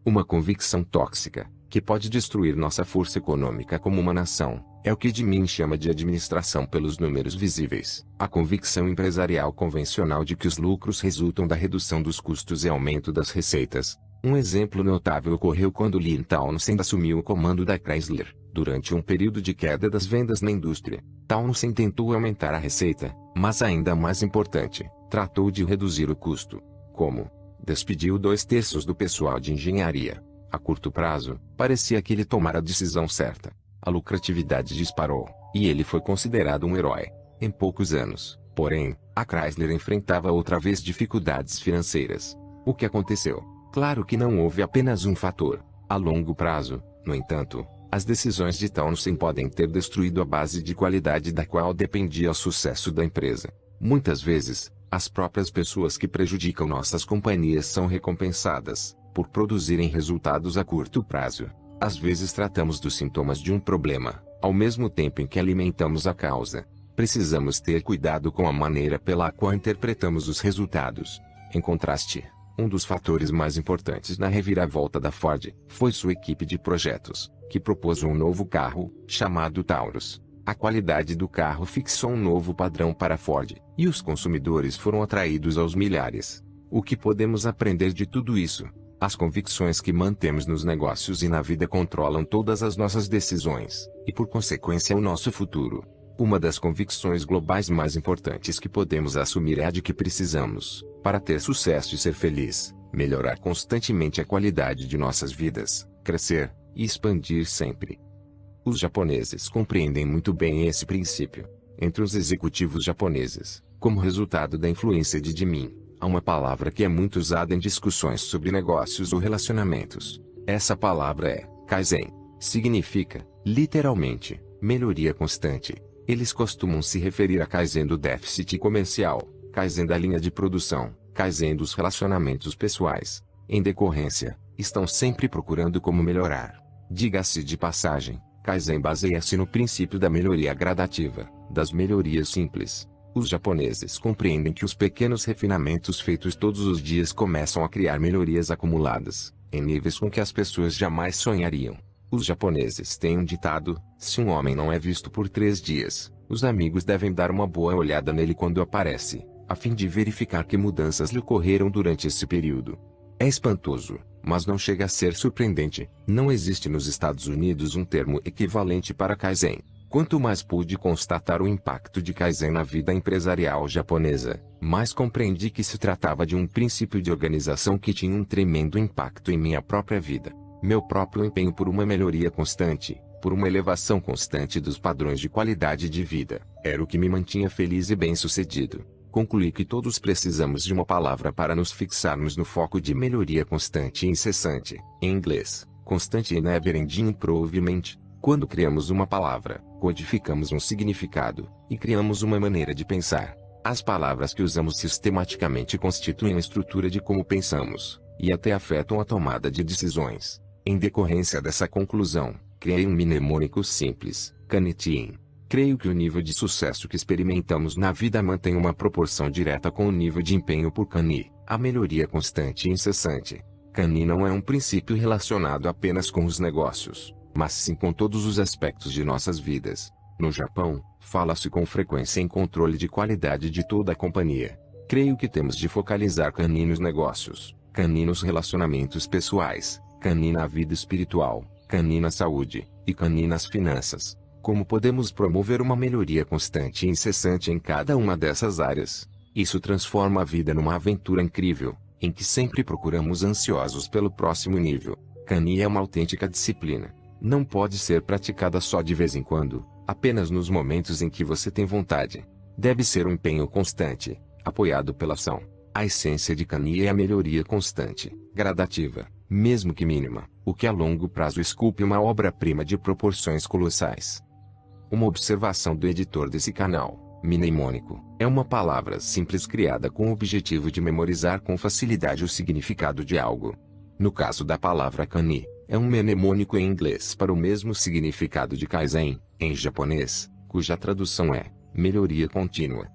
Uma convicção tóxica, que pode destruir nossa força econômica como uma nação, é o que Deming chama de administração pelos números visíveis. A convicção empresarial convencional de que os lucros resultam da redução dos custos e aumento das receitas. Um exemplo notável ocorreu quando Lynn Townsend assumiu o comando da Chrysler. Durante um período de queda das vendas na indústria, Townsend tentou aumentar a receita, mas ainda mais importante, tratou de reduzir o custo. Como? Despediu 2/3 do pessoal de engenharia. A curto prazo, parecia que ele tomara a decisão certa. A lucratividade disparou, e ele foi considerado um herói. Em poucos anos, porém, a Chrysler enfrentava outra vez dificuldades financeiras. O que aconteceu? Claro que não houve apenas um fator. A longo prazo, no entanto, as decisões de Townsend podem ter destruído a base de qualidade da qual dependia o sucesso da empresa. Muitas vezes, as próprias pessoas que prejudicam nossas companhias são recompensadas por produzirem resultados a curto prazo. Às vezes tratamos dos sintomas de um problema, ao mesmo tempo em que alimentamos a causa. Precisamos ter cuidado com a maneira pela qual interpretamos os resultados. Em contraste, um dos fatores mais importantes na reviravolta da Ford foi sua equipe de projetos, que propôs um novo carro, chamado Taurus. A qualidade do carro fixou um novo padrão para a Ford, e os consumidores foram atraídos aos milhares. O que podemos aprender de tudo isso? As convicções que mantemos nos negócios e na vida controlam todas as nossas decisões, e por consequência o nosso futuro. Uma das convicções globais mais importantes que podemos assumir é a de que precisamos, para ter sucesso e ser feliz, melhorar constantemente a qualidade de nossas vidas, crescer e expandir sempre. Os japoneses compreendem muito bem esse princípio. Entre os executivos japoneses, como resultado da influência de Jimin, há uma palavra que é muito usada em discussões sobre negócios ou relacionamentos. Essa palavra é Kaizen. Significa, literalmente, melhoria constante. Eles costumam se referir a Kaizen do déficit comercial, Kaizen da linha de produção, Kaizen dos relacionamentos pessoais. Em decorrência, estão sempre procurando como melhorar. Diga-se de passagem, Kaizen baseia-se no princípio da melhoria gradativa, das melhorias simples. Os japoneses compreendem que os pequenos refinamentos feitos todos os dias começam a criar melhorias acumuladas, em níveis com que as pessoas jamais sonhariam. Os japoneses têm um ditado: se um homem não é visto por 3 dias, os amigos devem dar uma boa olhada nele quando aparece, a fim de verificar que mudanças lhe ocorreram durante esse período. É espantoso, mas não chega a ser surpreendente. Não existe nos Estados Unidos um termo equivalente para Kaizen. Quanto mais pude constatar o impacto de Kaizen na vida empresarial japonesa, mais compreendi que se tratava de um princípio de organização que tinha um tremendo impacto em minha própria vida. Meu próprio empenho por uma melhoria constante, por uma elevação constante dos padrões de qualidade de vida, era o que me mantinha feliz e bem-sucedido. Concluí que todos precisamos de uma palavra para nos fixarmos no foco de melhoria constante e incessante. Em inglês, constante e never-ending improvement. Quando criamos uma palavra, codificamos um significado, e criamos uma maneira de pensar. As palavras que usamos sistematicamente constituem a estrutura de como pensamos, e até afetam a tomada de decisões. Em decorrência dessa conclusão, criei um mnemônico simples, Kaniten. Creio que o nível de sucesso que experimentamos na vida mantém uma proporção direta com o nível de empenho por Kani, a melhoria constante e incessante. Kani não é um princípio relacionado apenas com os negócios, mas sim com todos os aspectos de nossas vidas. No Japão, fala-se com frequência em controle de qualidade de toda a companhia. Creio que temos de focalizar Kani nos negócios, Kani nos relacionamentos pessoais, Kani na vida espiritual, Kani na saúde, e Kani nas finanças. Como podemos promover uma melhoria constante e incessante em cada uma dessas áreas? Isso transforma a vida numa aventura incrível, em que sempre procuramos ansiosos pelo próximo nível. Kani é uma autêntica disciplina. Não pode ser praticada só de vez em quando, apenas nos momentos em que você tem vontade. Deve ser um empenho constante, apoiado pela ação. A essência de Kani é a melhoria constante, gradativa, mesmo que mínima, o que a longo prazo esculpe uma obra-prima de proporções colossais. Uma observação do editor desse canal: mnemônico é uma palavra simples criada com o objetivo de memorizar com facilidade o significado de algo. No caso da palavra Kani, é um mnemônico em inglês para o mesmo significado de Kaizen, em japonês, cuja tradução é melhoria contínua.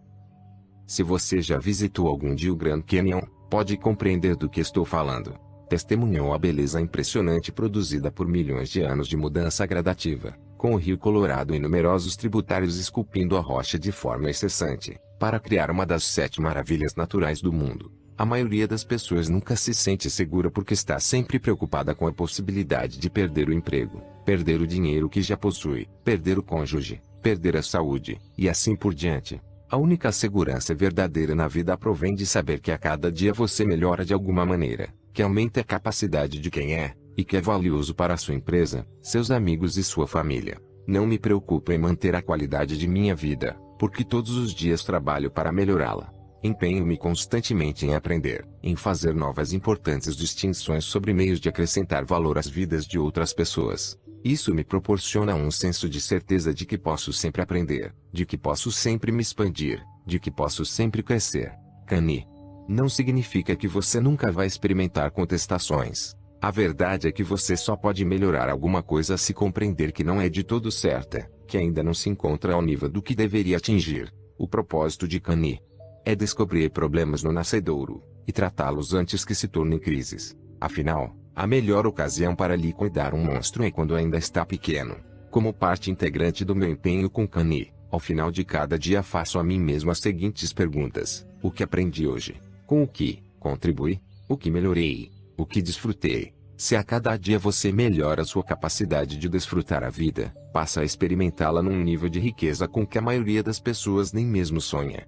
Se você já visitou algum dia o Grand Canyon, pode compreender do que estou falando. Testemunhou a beleza impressionante produzida por milhões de anos de mudança gradativa, com o rio Colorado e numerosos tributários esculpindo a rocha de forma incessante, para criar uma das 7 maravilhas naturais do mundo. A maioria das pessoas nunca se sente segura porque está sempre preocupada com a possibilidade de perder o emprego, perder o dinheiro que já possui, perder o cônjuge, perder a saúde, e assim por diante. A única segurança verdadeira na vida provém de saber que a cada dia você melhora de alguma maneira, que aumenta a capacidade de quem é, e que é valioso para a sua empresa, seus amigos e sua família. Não me preocupo em manter a qualidade de minha vida, porque todos os dias trabalho para melhorá-la. Empenho-me constantemente em aprender, em fazer novas e importantes distinções sobre meios de acrescentar valor às vidas de outras pessoas. Isso me proporciona um senso de certeza de que posso sempre aprender, de que posso sempre me expandir, de que posso sempre crescer. Kani não significa que você nunca vai experimentar contestações. A verdade é que você só pode melhorar alguma coisa se compreender que não é de todo certa, que ainda não se encontra ao nível do que deveria atingir. O propósito de Kani é descobrir problemas no nascedouro, e tratá-los antes que se tornem crises. Afinal, a melhor ocasião para liquidar um monstro é quando ainda está pequeno. Como parte integrante do meu empenho com Kani, ao final de cada dia faço a mim mesmo as seguintes perguntas: o que aprendi hoje? Com o que contribuí? O que melhorei? O que desfrutei? Se a cada dia você melhora sua capacidade de desfrutar a vida, passa a experimentá-la num nível de riqueza com que a maioria das pessoas nem mesmo sonha.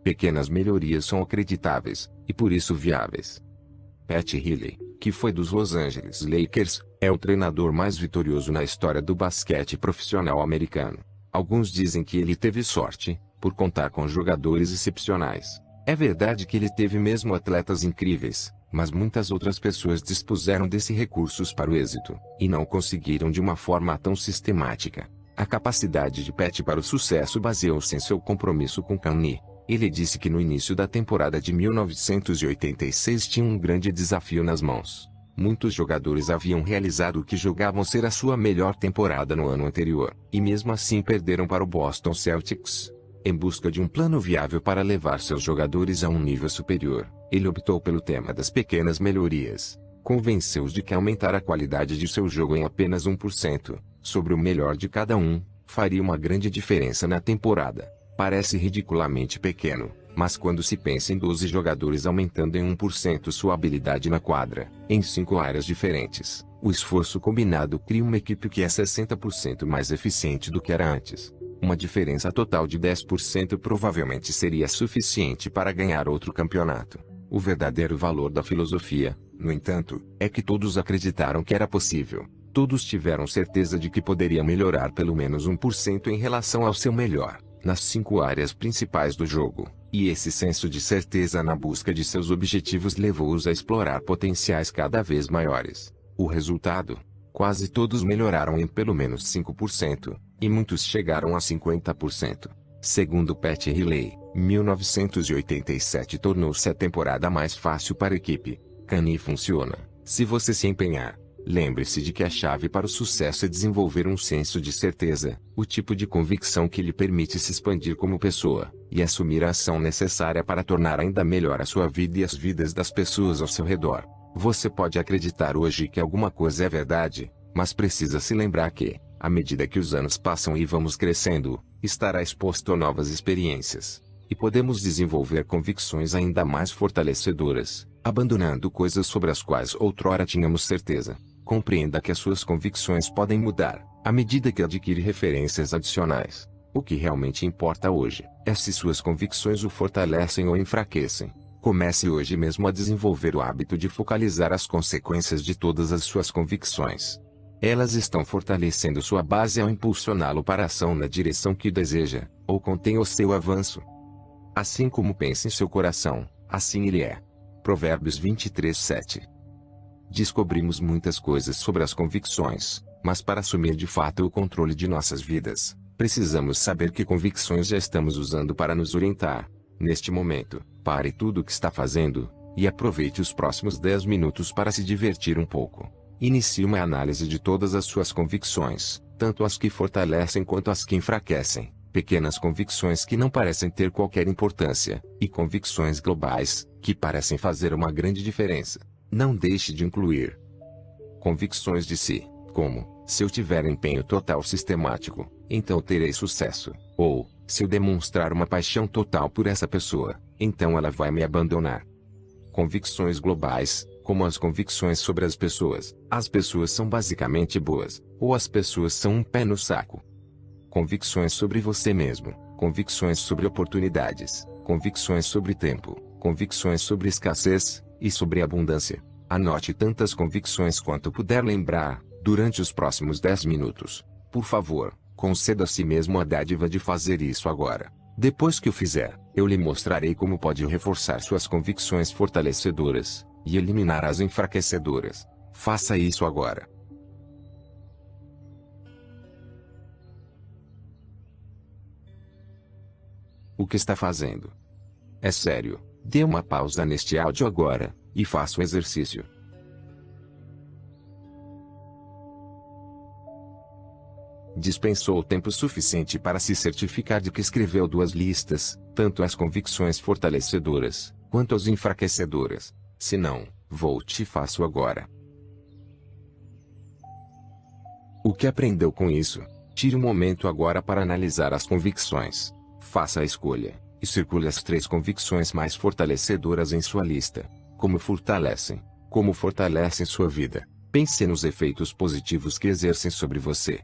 Pequenas melhorias são acreditáveis, e por isso viáveis. Pat Healy. que foi dos Los Angeles Lakers, é o treinador mais vitorioso na história do basquete profissional americano. Alguns dizem que ele teve sorte, por contar com jogadores excepcionais. É verdade que ele teve mesmo atletas incríveis, mas muitas outras pessoas dispuseram desses recursos para o êxito, e não conseguiram de uma forma tão sistemática. A capacidade de Pat para o sucesso baseou-se em seu compromisso com Kanye. Ele disse que no início da temporada de 1986 tinha um grande desafio nas mãos. Muitos jogadores haviam realizado que jogavam ser a sua melhor temporada no ano anterior, e mesmo assim perderam para o Boston Celtics. Em busca de um plano viável para levar seus jogadores a um nível superior, ele optou pelo tema das pequenas melhorias. Convenceu-os de que aumentar a qualidade de seu jogo em apenas 1%, sobre o melhor de cada um, faria uma grande diferença na temporada. Parece ridiculamente pequeno, mas quando se pensa em 12 jogadores aumentando em 1% sua habilidade na quadra, em 5 áreas diferentes, o esforço combinado cria uma equipe que é 60% mais eficiente do que era antes. Uma diferença total de 10% provavelmente seria suficiente para ganhar outro campeonato. O verdadeiro valor da filosofia, no entanto, é que todos acreditaram que era possível. Todos tiveram certeza de que poderia melhorar pelo menos 1% em relação ao seu melhor, nas 5 áreas principais do jogo, e esse senso de certeza na busca de seus objetivos levou-os a explorar potenciais cada vez maiores. O resultado? Quase todos melhoraram em pelo menos 5%, e muitos chegaram a 50%. Segundo Pat Riley, 1987 tornou-se a temporada mais fácil para a equipe. Kanye funciona, se você se empenhar. Lembre-se de que a chave para o sucesso é desenvolver um senso de certeza, o tipo de convicção que lhe permite se expandir como pessoa, e assumir a ação necessária para tornar ainda melhor a sua vida e as vidas das pessoas ao seu redor. Você pode acreditar hoje que alguma coisa é verdade, mas precisa se lembrar que, à medida que os anos passam e vamos crescendo, estará exposto a novas experiências. E podemos desenvolver convicções ainda mais fortalecedoras, abandonando coisas sobre as quais outrora tínhamos certeza. Compreenda que as suas convicções podem mudar, à medida que adquire referências adicionais. O que realmente importa hoje, é se suas convicções o fortalecem ou enfraquecem. Comece hoje mesmo a desenvolver o hábito de focalizar as consequências de todas as suas convicções. Elas estão fortalecendo sua base ao impulsioná-lo para a ação na direção que deseja, ou contém o seu avanço. Assim como pensa em seu coração, assim ele é. Provérbios 23:7. Descobrimos muitas coisas sobre as convicções, mas para assumir de fato o controle de nossas vidas, precisamos saber que convicções já estamos usando para nos orientar. Neste momento, pare tudo o que está fazendo, e aproveite os próximos 10 minutos para se divertir um pouco. Inicie uma análise de todas as suas convicções, tanto as que fortalecem quanto as que enfraquecem, pequenas convicções que não parecem ter qualquer importância, e convicções globais, que parecem fazer uma grande diferença. Não deixe de incluir convicções de si, como, se eu tiver empenho total sistemático, então terei sucesso, ou, se eu demonstrar uma paixão total por essa pessoa, então ela vai me abandonar. Convicções globais, como as convicções sobre as pessoas. As pessoas são basicamente boas, ou as pessoas são um pé no saco. Convicções sobre você mesmo, convicções sobre oportunidades, convicções sobre tempo, convicções sobre escassez, e sobre abundância. Anote tantas convicções quanto puder lembrar, durante os próximos 10 minutos. Por favor, conceda a si mesmo a dádiva de fazer isso agora. Depois que o fizer, eu lhe mostrarei como pode reforçar suas convicções fortalecedoras, e eliminar as enfraquecedoras. Faça isso agora. O que está fazendo? É sério, dê uma pausa neste áudio agora, e faça o exercício. Dispensou tempo suficiente para se certificar de que escreveu 2 listas, tanto as convicções fortalecedoras, quanto as enfraquecedoras. Se não, volte e faça-o agora. O que aprendeu com isso? Tire um momento agora para analisar as convicções. Faça a escolha, e circule as 3 convicções mais fortalecedoras em sua lista. Como fortalecem sua vida. Pense nos efeitos positivos que exercem sobre você.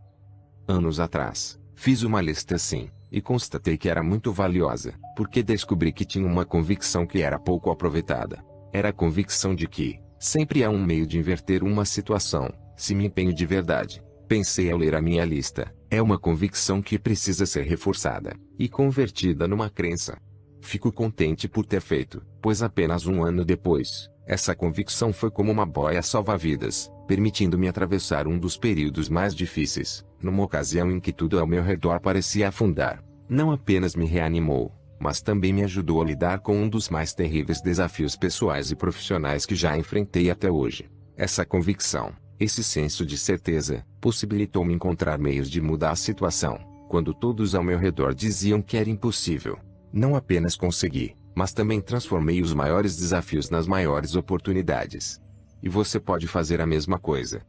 Anos atrás, fiz uma lista assim, e constatei que era muito valiosa, porque descobri que tinha uma convicção que era pouco aproveitada. Era a convicção de que, Sempre há um meio de inverter uma situação, se me empenho de verdade. Pensei ao ler a minha lista, é uma convicção que precisa ser reforçada e convertida numa crença. Fico contente por ter feito, pois apenas um ano depois, essa convicção foi como uma boia salva-vidas, permitindo-me atravessar um dos períodos mais difíceis, numa ocasião em que tudo ao meu redor parecia afundar. Não apenas me reanimou, mas também me ajudou a lidar com um dos mais terríveis desafios pessoais e profissionais que já enfrentei até hoje. Essa convicção, esse senso de certeza, possibilitou-me encontrar meios de mudar a situação, quando todos ao meu redor diziam que era impossível. Não apenas consegui, mas também transformei os maiores desafios nas maiores oportunidades. E você pode fazer a mesma coisa.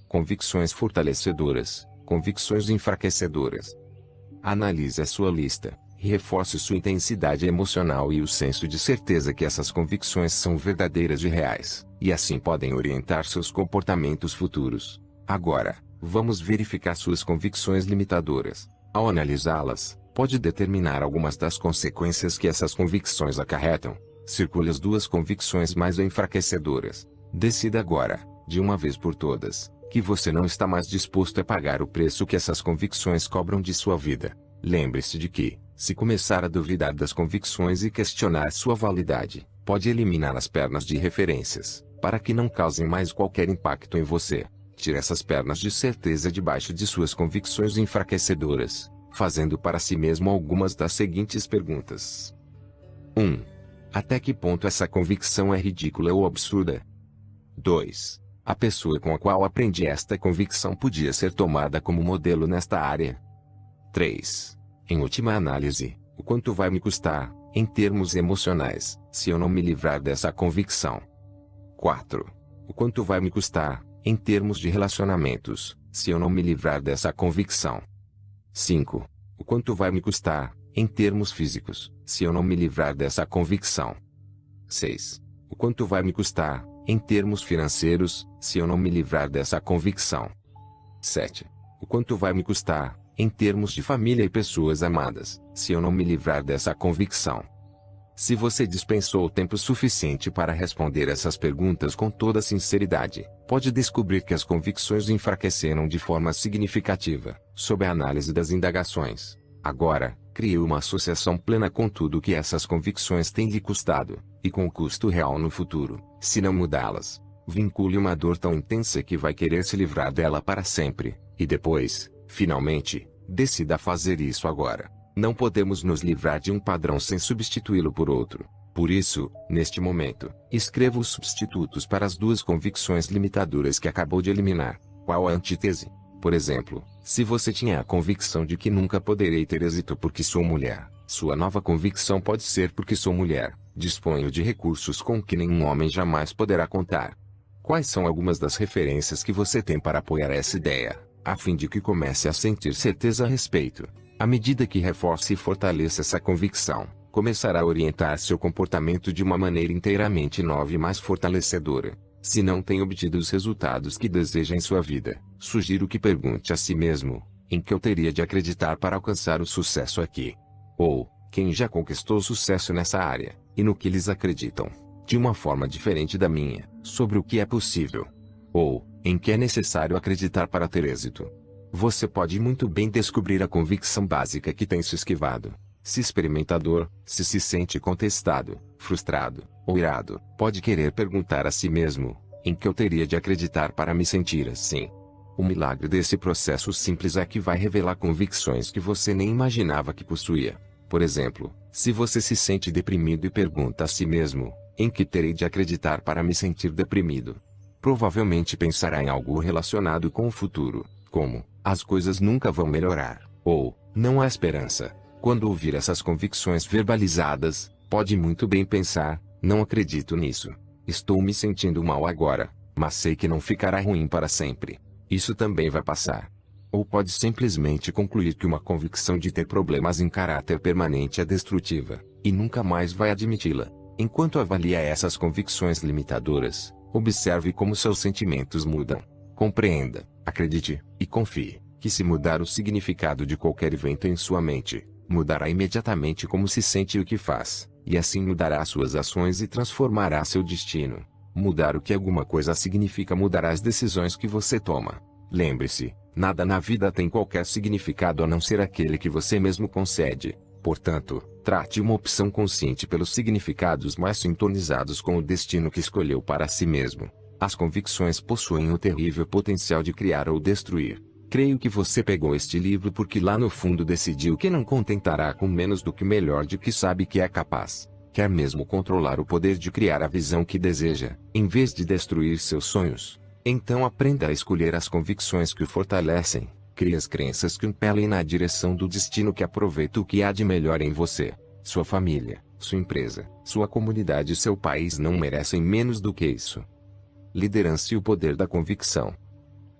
Convicções fortalecedoras, convicções enfraquecedoras. Analise a sua lista, e reforce sua intensidade emocional e o senso de certeza que essas convicções são verdadeiras e reais, e assim podem orientar seus comportamentos futuros. Agora, vamos verificar suas convicções limitadoras. Ao analisá-las, pode determinar algumas das consequências que essas convicções acarretam. Circule as duas convicções mais enfraquecedoras. Decida agora, de uma vez por todas, que você não está mais disposto a pagar o preço que essas convicções cobram de sua vida. Lembre-se de que, se começar a duvidar das convicções e questionar sua validade, pode eliminar as pernas de referências, para que não causem mais qualquer impacto em você. Tire essas pernas de certeza debaixo de suas convicções enfraquecedoras, fazendo para si mesmo algumas das seguintes perguntas. 1. Até que ponto essa convicção é ridícula ou absurda? 2. A pessoa com a qual aprendi esta convicção podia ser tomada como modelo nesta área. 3. Em última análise, o quanto vai me custar, em termos emocionais, se eu não me livrar dessa convicção? 4. O quanto vai me custar, em termos de relacionamentos, se eu não me livrar dessa convicção? 5. O quanto vai me custar, em termos físicos, se eu não me livrar dessa convicção? 6. O quanto vai me custar, em termos financeiros, se eu não me livrar dessa convicção? 7. O quanto vai me custar, em termos de família e pessoas amadas, se eu não me livrar dessa convicção? Se você dispensou tempo suficiente para responder essas perguntas com toda sinceridade, pode descobrir que as convicções enfraqueceram de forma significativa, sob a análise das indagações. Agora, crie uma associação plena com tudo que essas convicções têm lhe custado, e com o custo real no futuro, se não mudá-las. Vincule uma dor tão intensa que vai querer se livrar dela para sempre, e depois, finalmente, decida fazer isso agora. Não podemos nos livrar de um padrão sem substituí-lo por outro. Por isso, neste momento, escreva os substitutos para as duas convicções limitadoras que acabou de eliminar. Qual a antítese? Por exemplo, se você tinha a convicção de que nunca poderei ter êxito porque sou mulher, sua nova convicção pode ser porque sou mulher, disponho de recursos com que nenhum homem jamais poderá contar. Quais são algumas das referências que você tem para apoiar essa ideia, a fim de que comece a sentir certeza a respeito? À medida que reforce e fortaleça essa convicção, começará a orientar seu comportamento de uma maneira inteiramente nova e mais fortalecedora. Se não tem obtido os resultados que deseja em sua vida, sugiro que pergunte a si mesmo, em que eu teria de acreditar para alcançar o sucesso aqui? Ou, quem já conquistou sucesso nessa área, e no que eles acreditam, de uma forma diferente da minha, sobre o que é possível? Ou, em que é necessário acreditar para ter êxito? Você pode muito bem descobrir a convicção básica que tem se esquivado. Se experimentador, se sente contestado, frustrado, ou irado, pode querer perguntar a si mesmo, em que eu teria de acreditar para me sentir assim? O milagre desse processo simples é que vai revelar convicções que você nem imaginava que possuía. Por exemplo, se você se sente deprimido e pergunta a si mesmo, em que terei de acreditar para me sentir deprimido? Provavelmente pensará em algo relacionado com o futuro, como, as coisas nunca vão melhorar, ou, não há esperança. Quando ouvir essas convicções verbalizadas, pode muito bem pensar, não acredito nisso. Estou me sentindo mal agora, mas sei que não ficará ruim para sempre. Isso também vai passar. Ou pode simplesmente concluir que uma convicção de ter problemas em caráter permanente é destrutiva, e nunca mais vai admiti-la. Enquanto avalia essas convicções limitadoras, observe como seus sentimentos mudam. Compreenda, acredite, e confie, que se mudar o significado de qualquer evento em sua mente, mudará imediatamente como se sente e o que faz, e assim mudará suas ações e transformará seu destino. Mudar o que alguma coisa significa mudar as decisões que você toma. Lembre-se, nada na vida tem qualquer significado a não ser aquele que você mesmo concede. Portanto, trate uma opção consciente pelos significados mais sintonizados com o destino que escolheu para si mesmo. As convicções possuem o terrível potencial de criar ou destruir. Creio que você pegou este livro porque lá no fundo decidiu que não contentará com menos do que o melhor de que sabe que é capaz. Quer mesmo controlar o poder de criar a visão que deseja, em vez de destruir seus sonhos. Então aprenda a escolher as convicções que o fortalecem. Crie as crenças que o impelem na direção do destino que aproveita o que há de melhor em você. Sua família, sua empresa, sua comunidade e seu país não merecem menos do que isso. Liderança e o poder da convicção.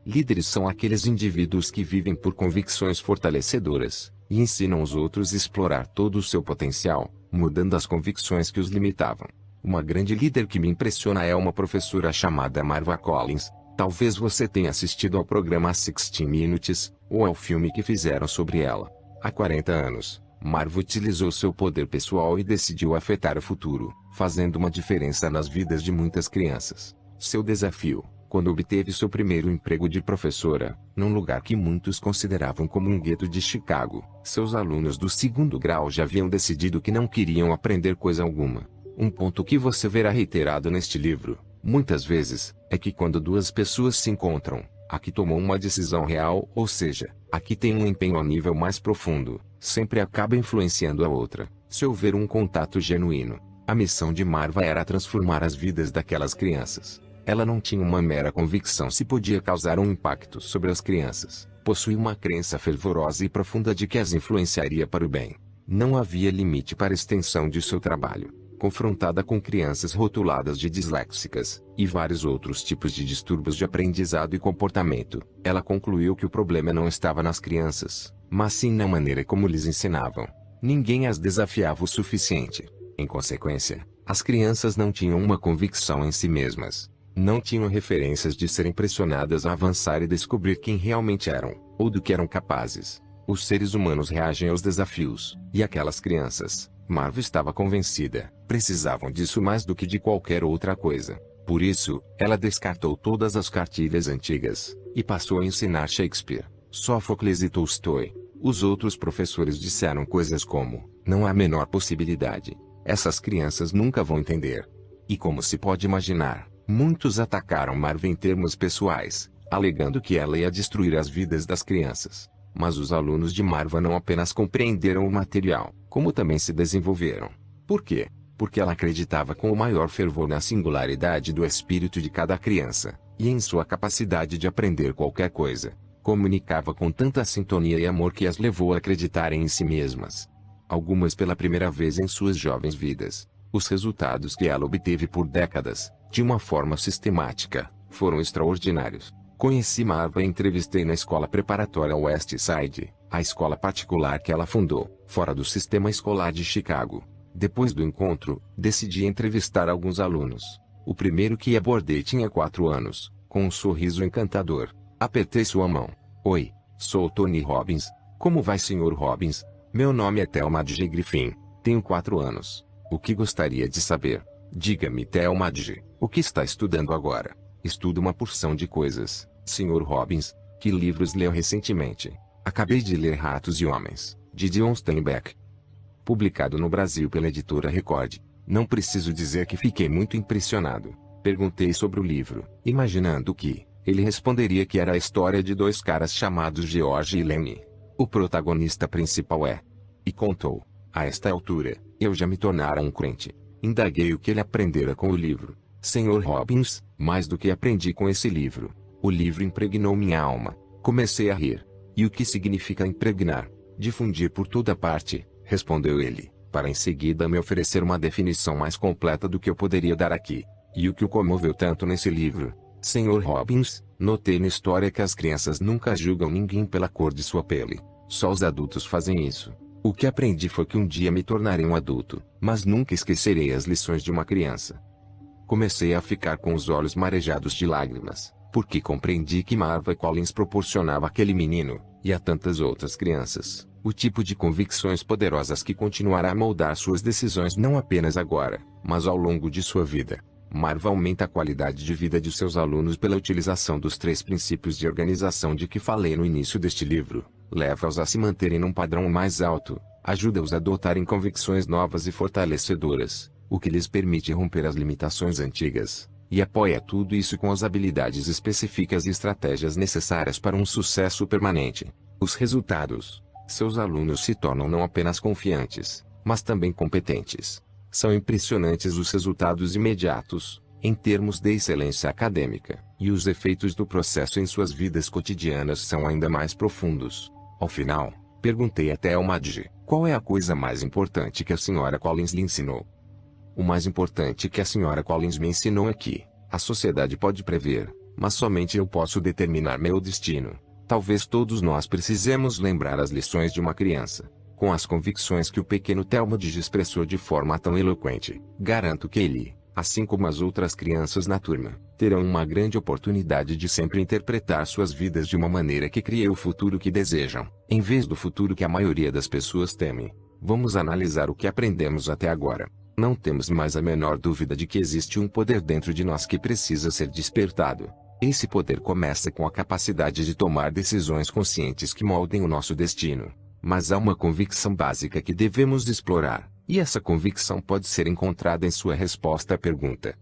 Líderes são aqueles indivíduos que vivem por convicções fortalecedoras, e ensinam os outros a explorar todo o seu potencial, mudando as convicções que os limitavam. Uma grande líder que me impressiona é uma professora chamada Marva Collins. Talvez você tenha assistido ao programa 60 Minutes, ou ao filme que fizeram sobre ela. Há 40 anos, Marva utilizou seu poder pessoal e decidiu afetar o futuro, fazendo uma diferença nas vidas de muitas crianças. Seu desafio, quando obteve seu primeiro emprego de professora, num lugar que muitos consideravam como um gueto de Chicago, seus alunos do segundo grau já haviam decidido que não queriam aprender coisa alguma. Um ponto que você verá reiterado neste livro, muitas vezes, é que quando duas pessoas se encontram, a que tomou uma decisão real, ou seja, a que tem um empenho a nível mais profundo, sempre acaba influenciando a outra. Se houver um contato genuíno, a missão de Marva era transformar as vidas daquelas crianças. Ela não tinha uma mera convicção se podia causar um impacto sobre as crianças, possuía uma crença fervorosa e profunda de que as influenciaria para o bem. Não havia limite para a extensão de seu trabalho. Confrontada com crianças rotuladas de disléxicas, e vários outros tipos de distúrbios de aprendizado e comportamento, ela concluiu que o problema não estava nas crianças, mas sim na maneira como lhes ensinavam. Ninguém as desafiava o suficiente. Em consequência, as crianças não tinham uma convicção em si mesmas. Não tinham referências de serem pressionadas a avançar e descobrir quem realmente eram, ou do que eram capazes. Os seres humanos reagem aos desafios, e aquelas crianças, Marva estava convencida, precisavam disso mais do que de qualquer outra coisa. Por isso, ela descartou todas as cartilhas antigas, e passou a ensinar Shakespeare, Sófocles e Tolstói. Os outros professores disseram coisas como, não há a menor possibilidade. Essas crianças nunca vão entender. E como se pode imaginar, muitos atacaram Marva em termos pessoais, alegando que ela ia destruir as vidas das crianças. Mas os alunos de Marva não apenas compreenderam o material, como também se desenvolveram. Por quê? Porque ela acreditava com o maior fervor na singularidade do espírito de cada criança, e em sua capacidade de aprender qualquer coisa. Comunicava com tanta sintonia e amor que as levou a acreditarem em si mesmas. Algumas pela primeira vez em suas jovens vidas. Os resultados que ela obteve por décadas, de uma forma sistemática, foram extraordinários. Conheci Marva e entrevistei na escola preparatória West Side, a escola particular que ela fundou, fora do sistema escolar de Chicago. Depois do encontro, decidi entrevistar alguns alunos. O primeiro que abordei tinha 4 anos, com um sorriso encantador. Apertei sua mão. Oi, sou Tony Robbins. Como vai, Sr. Robbins? Meu nome é Thelmadge Griffin. Tenho 4 anos. O que gostaria de saber? Diga-me, Thelmadge, o que está estudando agora? Estudo uma porção de coisas, Sr. Robbins. Que livros leu recentemente? Acabei de ler Ratos e Homens, de John Steinbeck. Publicado no Brasil pela editora Record. Não preciso dizer que fiquei muito impressionado. Perguntei sobre o livro, imaginando que ele responderia que era a história de 2 caras chamados George e Lenny. O protagonista principal é. E contou. A esta altura, eu já me tornara um crente. Indaguei o que ele aprendera com o livro. Sr. Robbins, mais do que aprendi com esse livro. O livro impregnou minha alma. Comecei a rir. E o que significa impregnar? Difundir por toda parte, respondeu ele, para em seguida me oferecer uma definição mais completa do que eu poderia dar aqui. E o que o comoveu tanto nesse livro? Sr. Robbins, notei na história que as crianças nunca julgam ninguém pela cor de sua pele. Só os adultos fazem isso. O que aprendi foi que um dia me tornarei um adulto, mas nunca esquecerei as lições de uma criança. Comecei a ficar com os olhos marejados de lágrimas, porque compreendi que Marva Collins proporcionava àquele menino, e a tantas outras crianças, o tipo de convicções poderosas que continuará a moldar suas decisões não apenas agora, mas ao longo de sua vida. Marva aumenta a qualidade de vida de seus alunos pela utilização dos 3 princípios de organização de que falei no início deste livro, leva-os a se manterem num padrão mais alto, ajuda-os a adotarem convicções novas e fortalecedoras, o que lhes permite romper as limitações antigas, e apoia tudo isso com as habilidades específicas e estratégias necessárias para um sucesso permanente. Os resultados: seus alunos se tornam não apenas confiantes, mas também competentes. São impressionantes os resultados imediatos, em termos de excelência acadêmica, e os efeitos do processo em suas vidas cotidianas são ainda mais profundos. Ao final, perguntei até ao Madge, qual é a coisa mais importante que a Sra. Collins lhe ensinou? O mais importante que a Sra. Collins me ensinou é que a sociedade pode prever, mas somente eu posso determinar meu destino. Talvez todos nós precisemos lembrar as lições de uma criança, com as convicções que o pequeno Talmadge expressou de forma tão eloquente. Garanto que ele, assim como as outras crianças na turma, terão uma grande oportunidade de sempre interpretar suas vidas de uma maneira que crie o futuro que desejam, em vez do futuro que a maioria das pessoas teme. Vamos analisar o que aprendemos até agora. Não temos mais a menor dúvida de que existe um poder dentro de nós que precisa ser despertado. Esse poder começa com a capacidade de tomar decisões conscientes que moldem o nosso destino. Mas há uma convicção básica que devemos explorar, e essa convicção pode ser encontrada em sua resposta à pergunta: